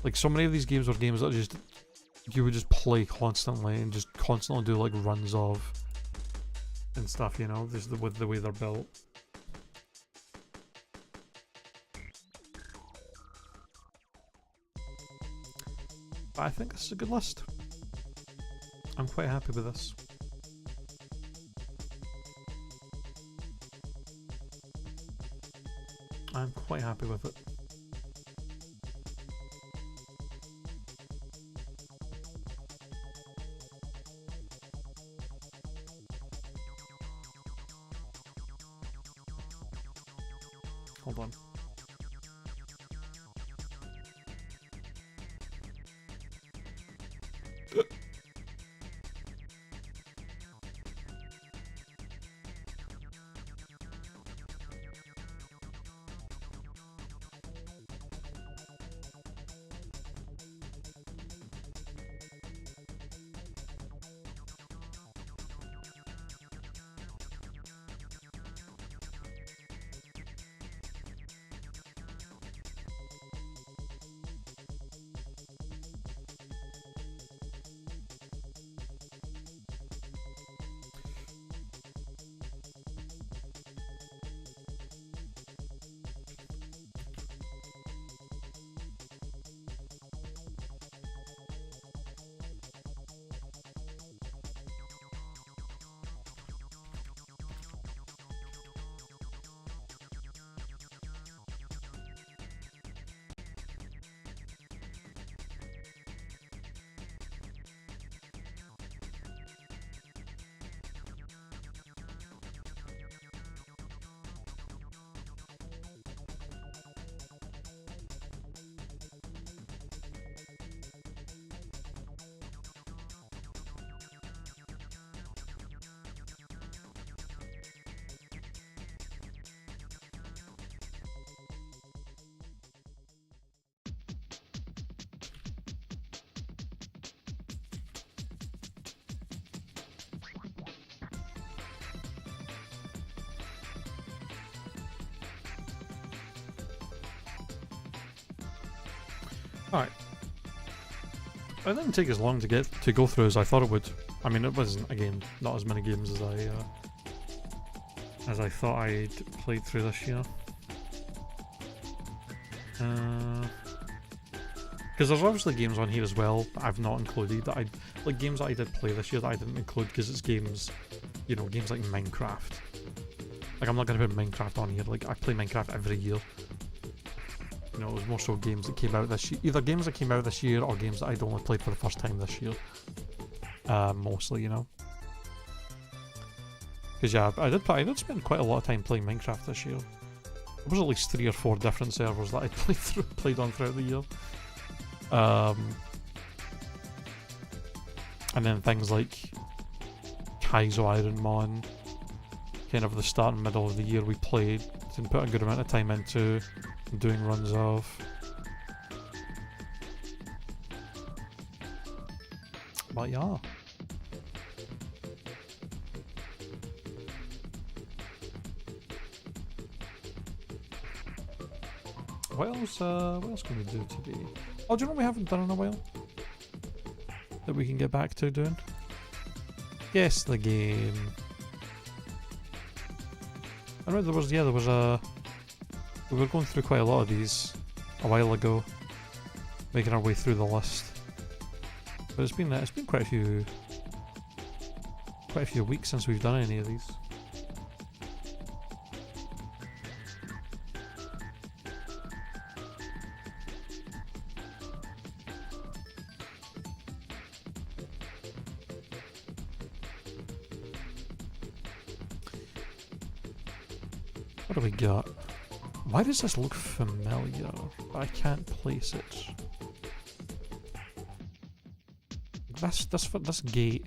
Like, so many of these games were games that just you would just play constantly and just constantly do like runs of and stuff, you know, just with the way they're built. But I think this is a good list. I'm quite happy with this. I'm quite happy with it. Hold on. Alright. It didn't take as long to go through as I thought it would. I mean, it wasn't, again, not as many games as I thought I'd played through this year. Because there's obviously games on here as well that I've not included, that like games that I did play this year that I didn't include because it's games, you know, games like Minecraft. Like, I'm not going to put Minecraft on here, like, I play Minecraft every year. You know, it was more so games that came out this year. Either games that came out this year or games that I'd only played for the first time this year. Mostly, you know. Because yeah, I did spend quite a lot of time playing Minecraft this year. There was at least 3 or 4 different servers that I played on throughout the year. And then things like Kaizo Ironmon, kind of the start and middle of the year we played and put a good amount of time into doing runs of. But yeah. What else can we do today? Oh, do you know what we haven't done in a while? That we can get back to doing? Guess the game. I know there was we were going through quite a lot of these a while ago, making our way through the list. But it's been quite a few weeks since we've done any of these. What do we got? Why does this look familiar? But I can't place it. This gate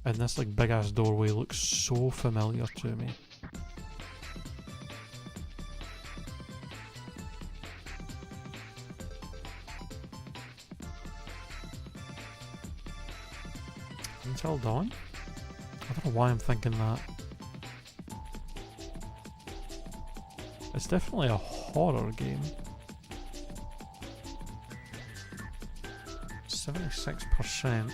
and this like big ass doorway looks so familiar to me. Until Dawn? I don't know why I'm thinking that. It's definitely a horror game. 76%.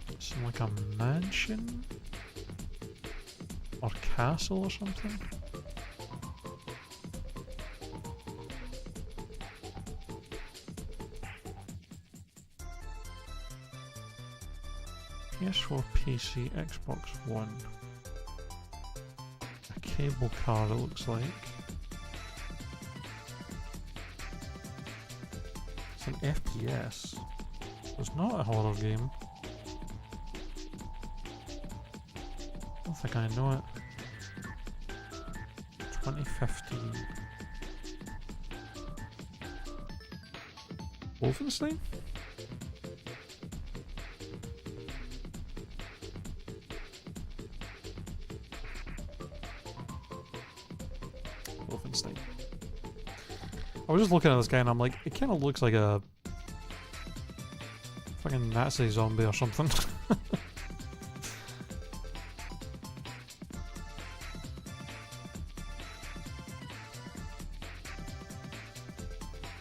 It's like a mansion? Or castle or something? PS4, PC, Xbox One. A cable car it looks like. It's an FPS. It's not a horror game. I don't think I know it. 2015. Wolfenstein? Wolfenstein. I was just looking at this guy and I'm like, it kind of looks like a fucking Nazi zombie or something.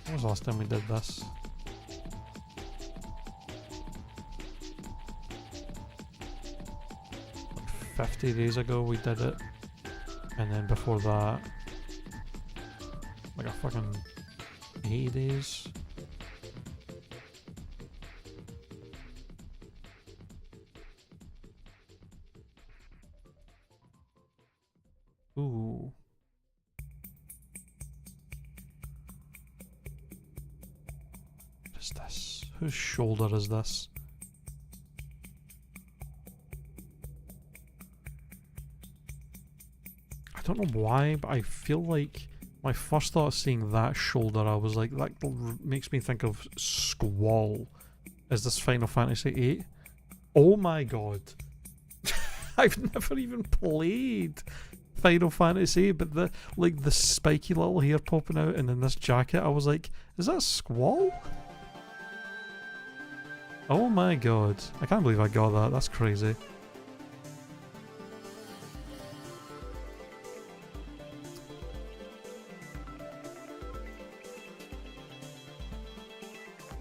When was the last time we did this? Like 50 days ago we did it. And then before that, like a fucking 80 days. Ooh. What is this? Whose shoulder is this? I don't know why, but I feel like my first thought of seeing that shoulder, I was like, that makes me think of Squall. Is this Final Fantasy VIII? Oh my god. I've never even played Final Fantasy, but the spiky little hair popping out and in this jacket, I was like, is that Squall? Oh my god. I can't believe I got that. That's crazy.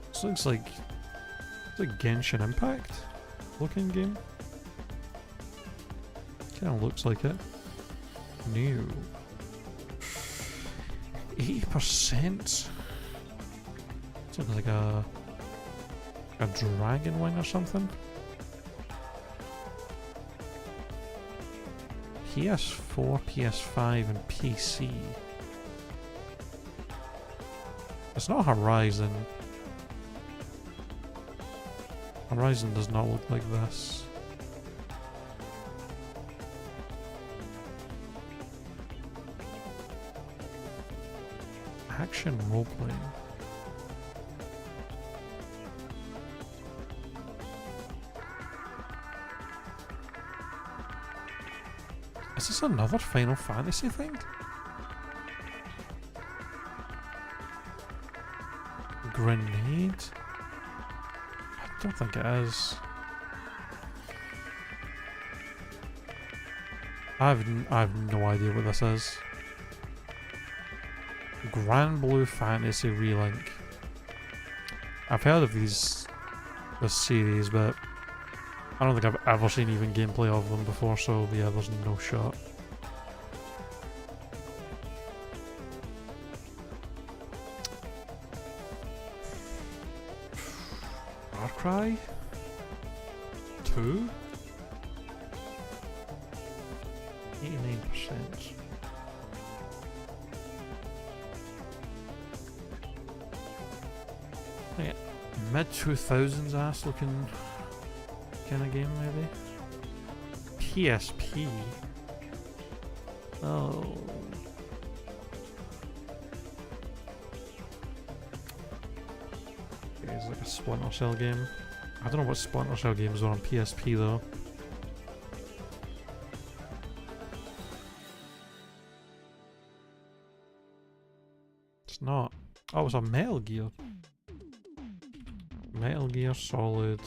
This looks like Genshin Impact looking game. Kind of looks like it. New. 80%. Something like a dragon wing or something. PS4, PS5 and PC. It's not Horizon. Horizon does not look like this. Action role-playing. Is this another Final Fantasy thing? Grenade? I don't think it is. I have no idea what this is. Grand Blue Fantasy Relink. I've heard of this series, but I don't think I've ever seen even gameplay of them before, so yeah, there's no shot. Far Cry 2? 89%. Yeah, mid 2000s ass looking kind of game, maybe. PSP. Oh. Okay, it's like a Splinter Cell game. I don't know what Splinter Cell games are on PSP though. It's not. Oh, it's a Metal Gear. Metal Gear Solid.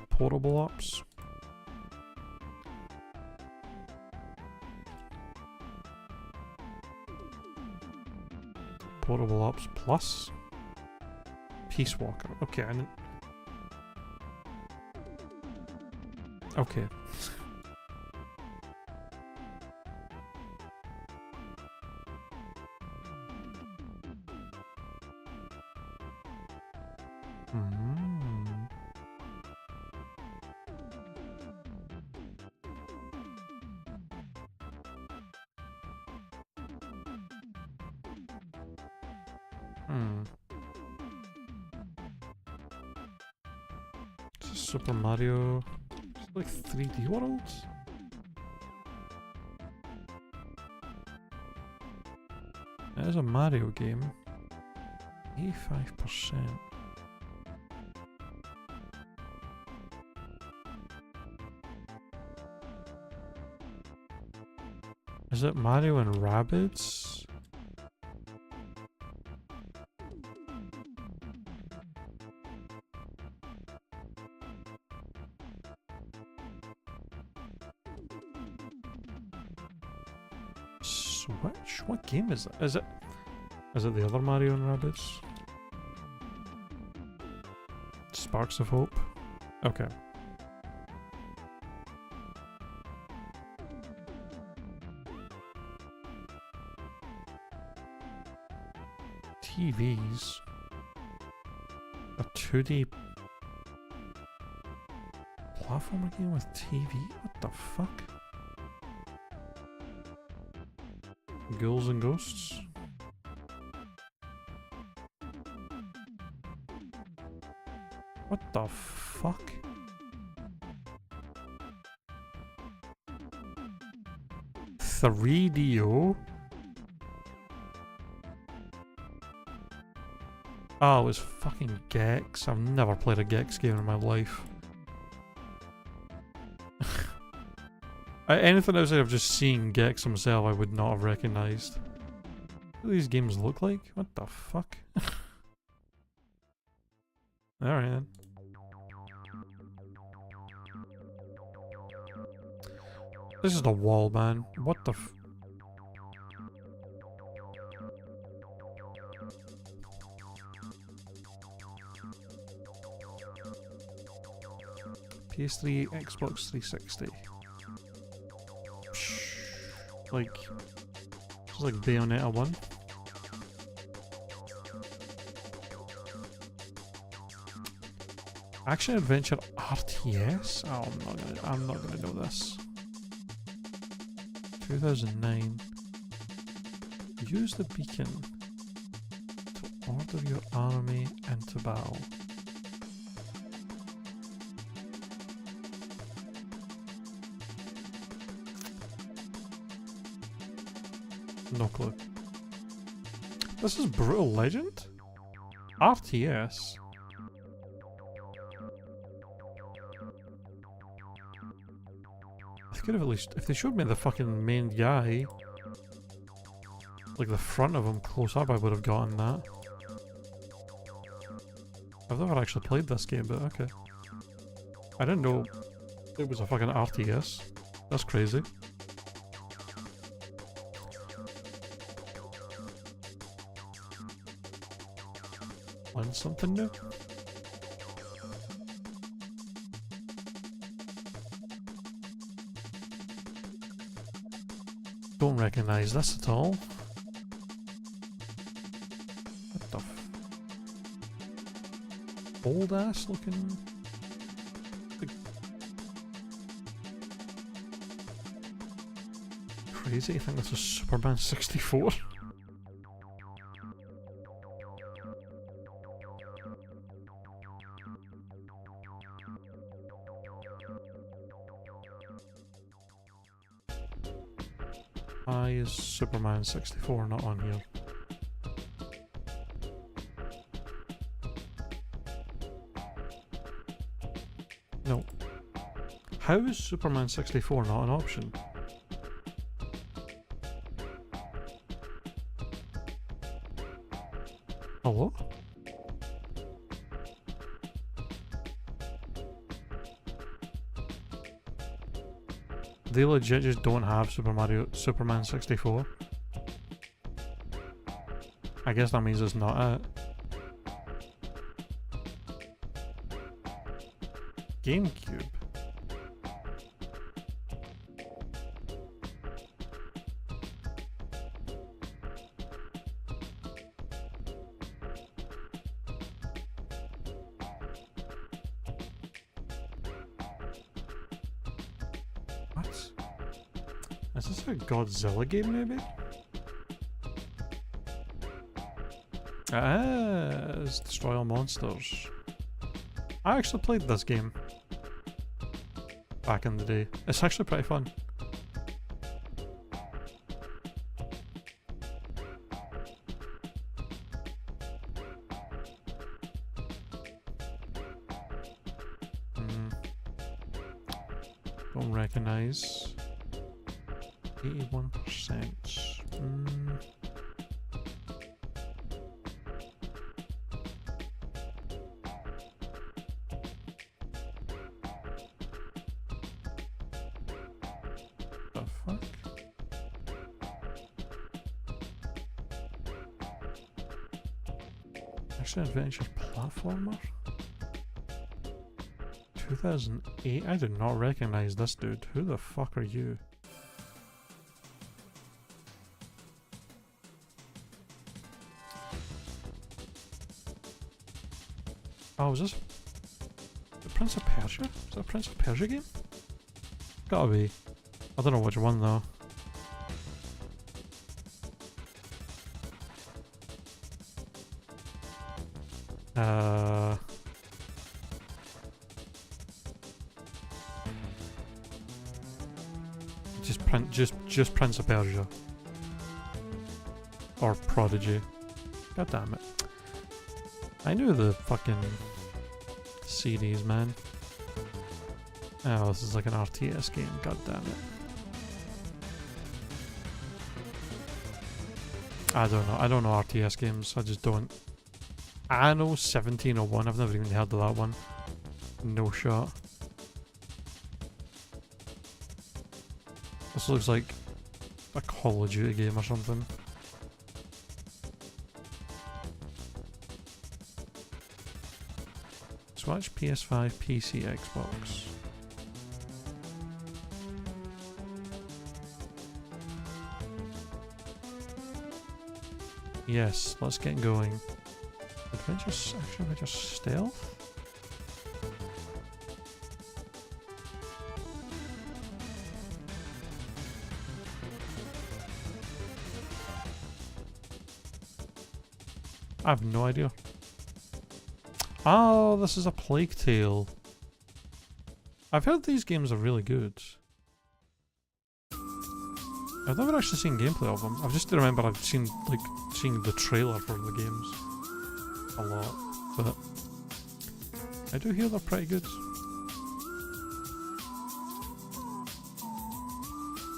Portable Ops. Portable Ops Plus. Peace Walker. Okay, I didn't... Okay. Super Mario. It's like 3D worlds. It is a Mario game. 85%. Is it Mario and Rabbids? Switch? What game is it? Is it the other Mario and Rabbids? Sparks of Hope? Okay. TVs. A 2D platformer game with TV? What the fuck? Ghouls and Ghosts? What the fuck? $3DO? Oh, it was fucking Gex. I've never played a Gex game in my life. Anything outside of just seeing Gex himself, I would not have recognised. What do these games look like? What the fuck? Alright then. This is the wall, man. What the f... PS3, Xbox 360. Like, It's like Bayonetta 1. Action adventure RTS? Oh, I'm not gonna know this. 2009. Use the beacon to order your army into battle. No clue. This is Brutal Legend? RTS? They could have at least... If they showed me the fucking main guy, like the front of him close up, I would have gotten that. I've never actually played this game, but okay. I didn't know it was a fucking RTS. That's crazy. Learn something new. Don't recognize this at all. What the old ass looking. Crazy, I think this is Superman 64. Why is Superman 64 not on here? No. How is Superman 64 not an option? Hello? They legit just don't have Superman 64. I guess that means it's not it. GameCube. Is this a Godzilla game, maybe? It's Destroy All Monsters. I actually played this game back in the day. It's actually pretty fun. Don't recognize. 81%. The fuck? Action adventure platformer? 2008? I did not recognize this dude. Who the fuck are you? Oh, is this the Prince of Persia? Is that a Prince of Persia game? Gotta be. I don't know which one though. Just Prince of Persia. Or Prodigy. God damn it. I knew the fucking CDs, man. Oh, this is like an RTS game. God damn it. I don't know. I don't know RTS games. I just don't. I know 1701. I've never even heard of that one. No shot. This looks like a Call of Duty game or something. Switch, PS5, PC, Xbox. Yes, let's get going. Adventure, action, adventure, stealth? I have no idea. Oh, this is a Plague Tale. I've heard these games are really good. I've never actually seen gameplay of them. I've just remember I've seen the trailer for the games a lot, but I do hear they're pretty good.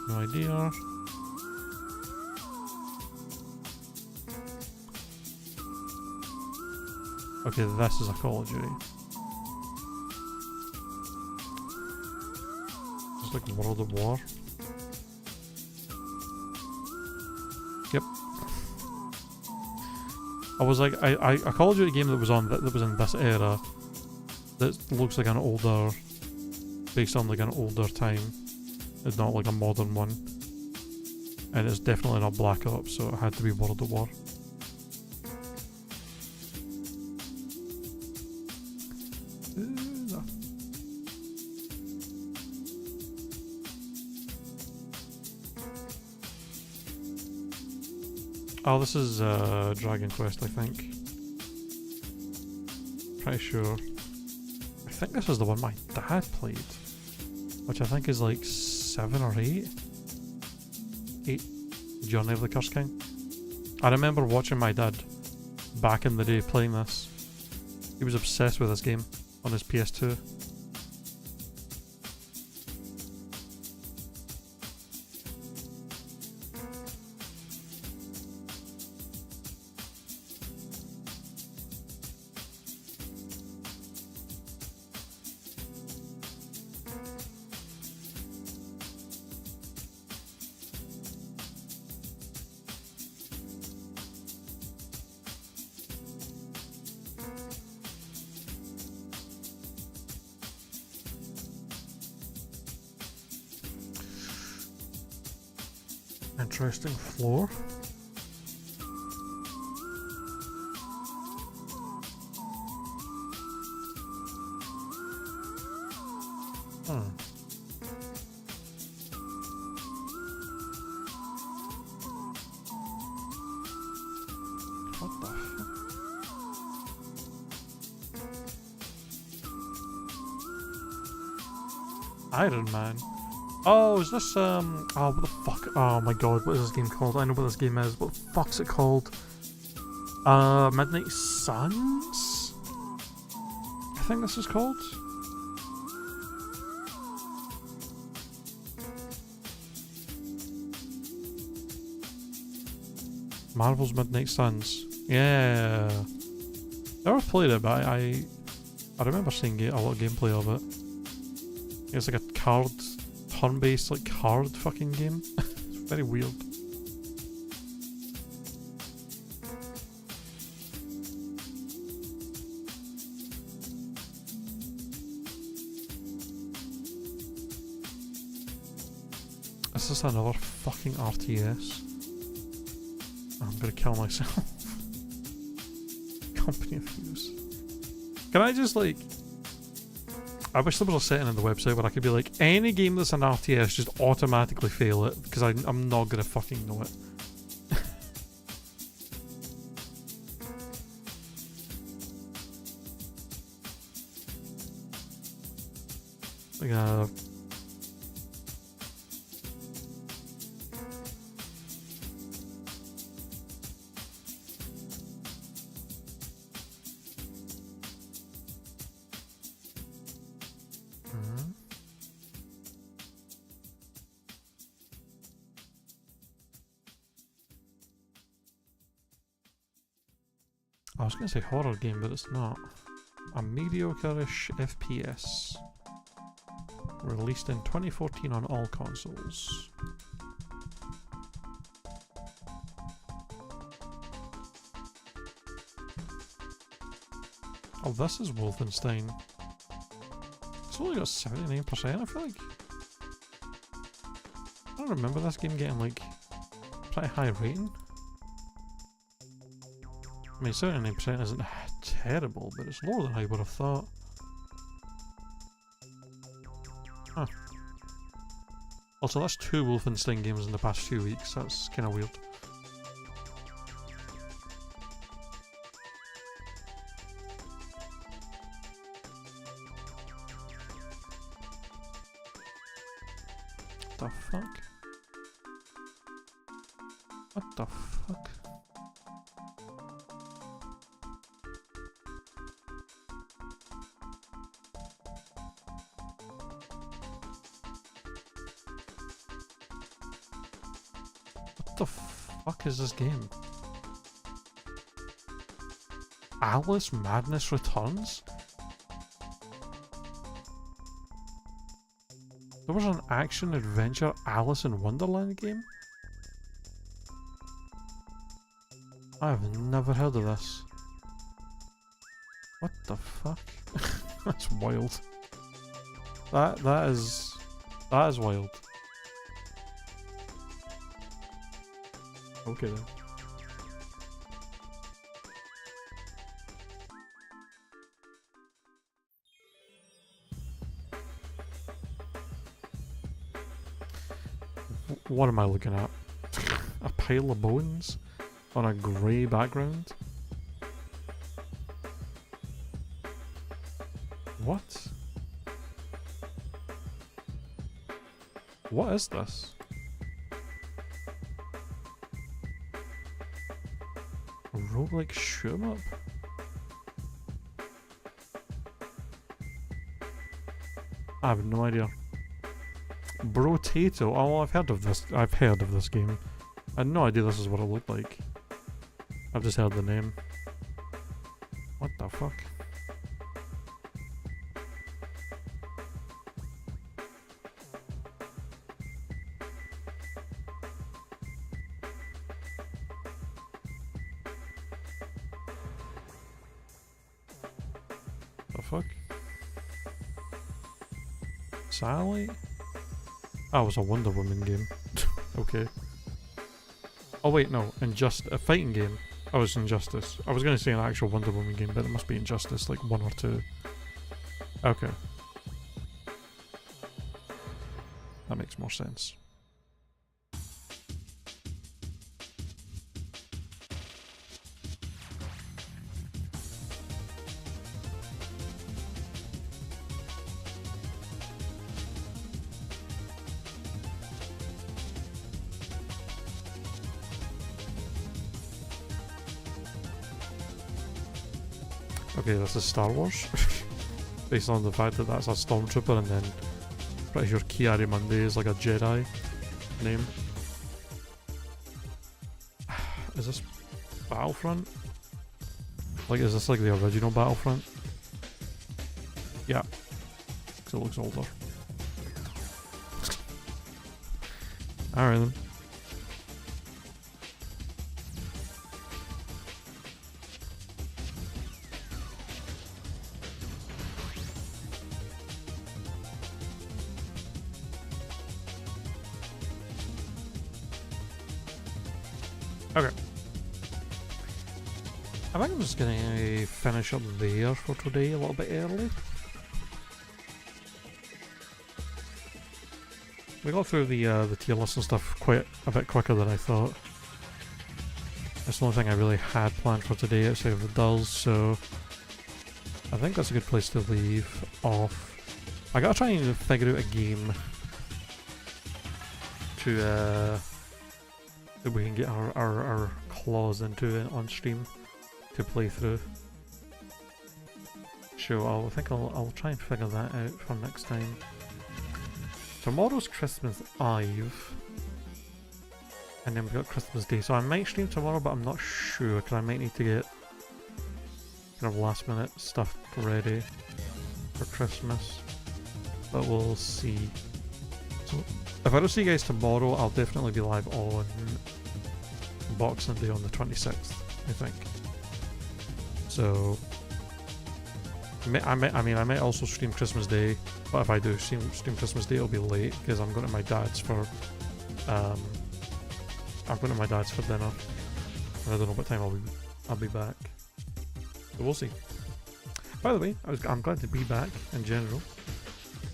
No idea. Okay, this is a Call of Duty. It's like World of War. Yep. I was like, a Call of Duty game that was on that was in this era that looks like an older, based on like an older time. It's not like a modern one, and it's definitely not Black Ops, so it had to be World of War. Oh, this is Dragon Quest, I think. Pretty sure. I think this is the one my dad played, which I think is like 7 or 8. 8. Journey of the Curse King. I remember watching my dad back in the day playing this. He was obsessed with this game on his PS2. Interesting floor. What the fuck? Iron Man. Oh, is this, oh, what the fuck? Oh my god, what is this game called? I know what this game is. What the fuck's it called? Midnight Suns? I think this is called. Marvel's Midnight Suns. Yeah. Never played it, but I remember seeing a lot of gameplay of it. It's like a turn-based like card fucking game. It's very weird. This is another fucking RTS. I'm gonna kill myself. Company of Thieves. Can I just like... I wish there was a setting in the website where I could be like, any game that's an RTS, just automatically fail it, because I'm not gonna fucking know it. Like I was gonna say horror game, but it's not. A mediocre-ish FPS. Released in 2014 on all consoles. Oh, this is Wolfenstein. It's only got 79%, I feel like. I don't remember this game getting like pretty high rating. I mean, 79% isn't terrible, but it's lower than I would have thought. Huh. Also, that's 2 Wolfenstein games in the past few weeks. That's kind of weird. What the fuck? What the fuck? What the fuck is this game? Alice Madness Returns? There was an action-adventure Alice in Wonderland game? I've never heard of this. What the fuck? That's wild. That is wild. Okay then. What am I looking at? A pile of bones on a grey background? What? What is this? A roguelike shoot-em-up? I have no idea. Brotato. Oh, well, I've heard of this. I've heard of this game. I had no idea this is what it looked like. I've just heard the name. What the fuck? The fuck? Sally? Oh, it was a Wonder Woman game. Okay. Oh wait, no. A fighting game. Oh, it's Injustice. I was gonna say an actual Wonder Woman game, but it must be Injustice, like 1 or 2. Okay. That makes more sense. Okay, this is Star Wars. Based on the fact that that's a stormtrooper, and then pretty sure Kiari-Mundi is like a Jedi name. Is this Battlefront? Like, is this like the original Battlefront? Yeah. Because it looks older. Alright then. Okay. I think I'm just gonna finish up there for today a little bit early. We got through the tier list and stuff quite a bit quicker than I thought. That's the only thing I really had planned for today outside of the dulls, so I think that's a good place to leave off. I gotta try and figure out a game to that we can get our claws into on stream to play through. So I think I'll try and figure that out for next time. Tomorrow's Christmas Eve, and then we've got Christmas Day. So I might stream tomorrow, but I'm not sure because I might need to get kind of last minute stuff ready for Christmas. But we'll see. So if I don't see you guys tomorrow, I'll definitely be live on Boxing Day on the 26th, I think. So I might also stream Christmas Day, but if I do stream Christmas Day, it'll be late because I'm going to my dad's for dinner, and I don't know what time I'll be I'll be back. So we'll see. By the way, I'm glad to be back in general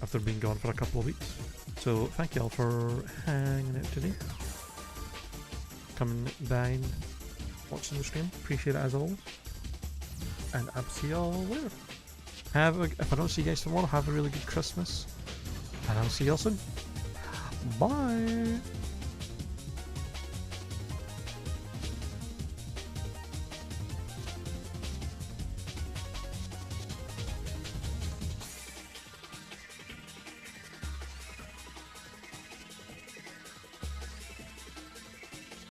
after being gone for a couple of weeks. So thank you all for hanging out today, coming by and watching the stream. Appreciate it as always. And I'll see y'all later. If I don't see you guys tomorrow, have a really good Christmas. And I'll see y'all soon. Bye.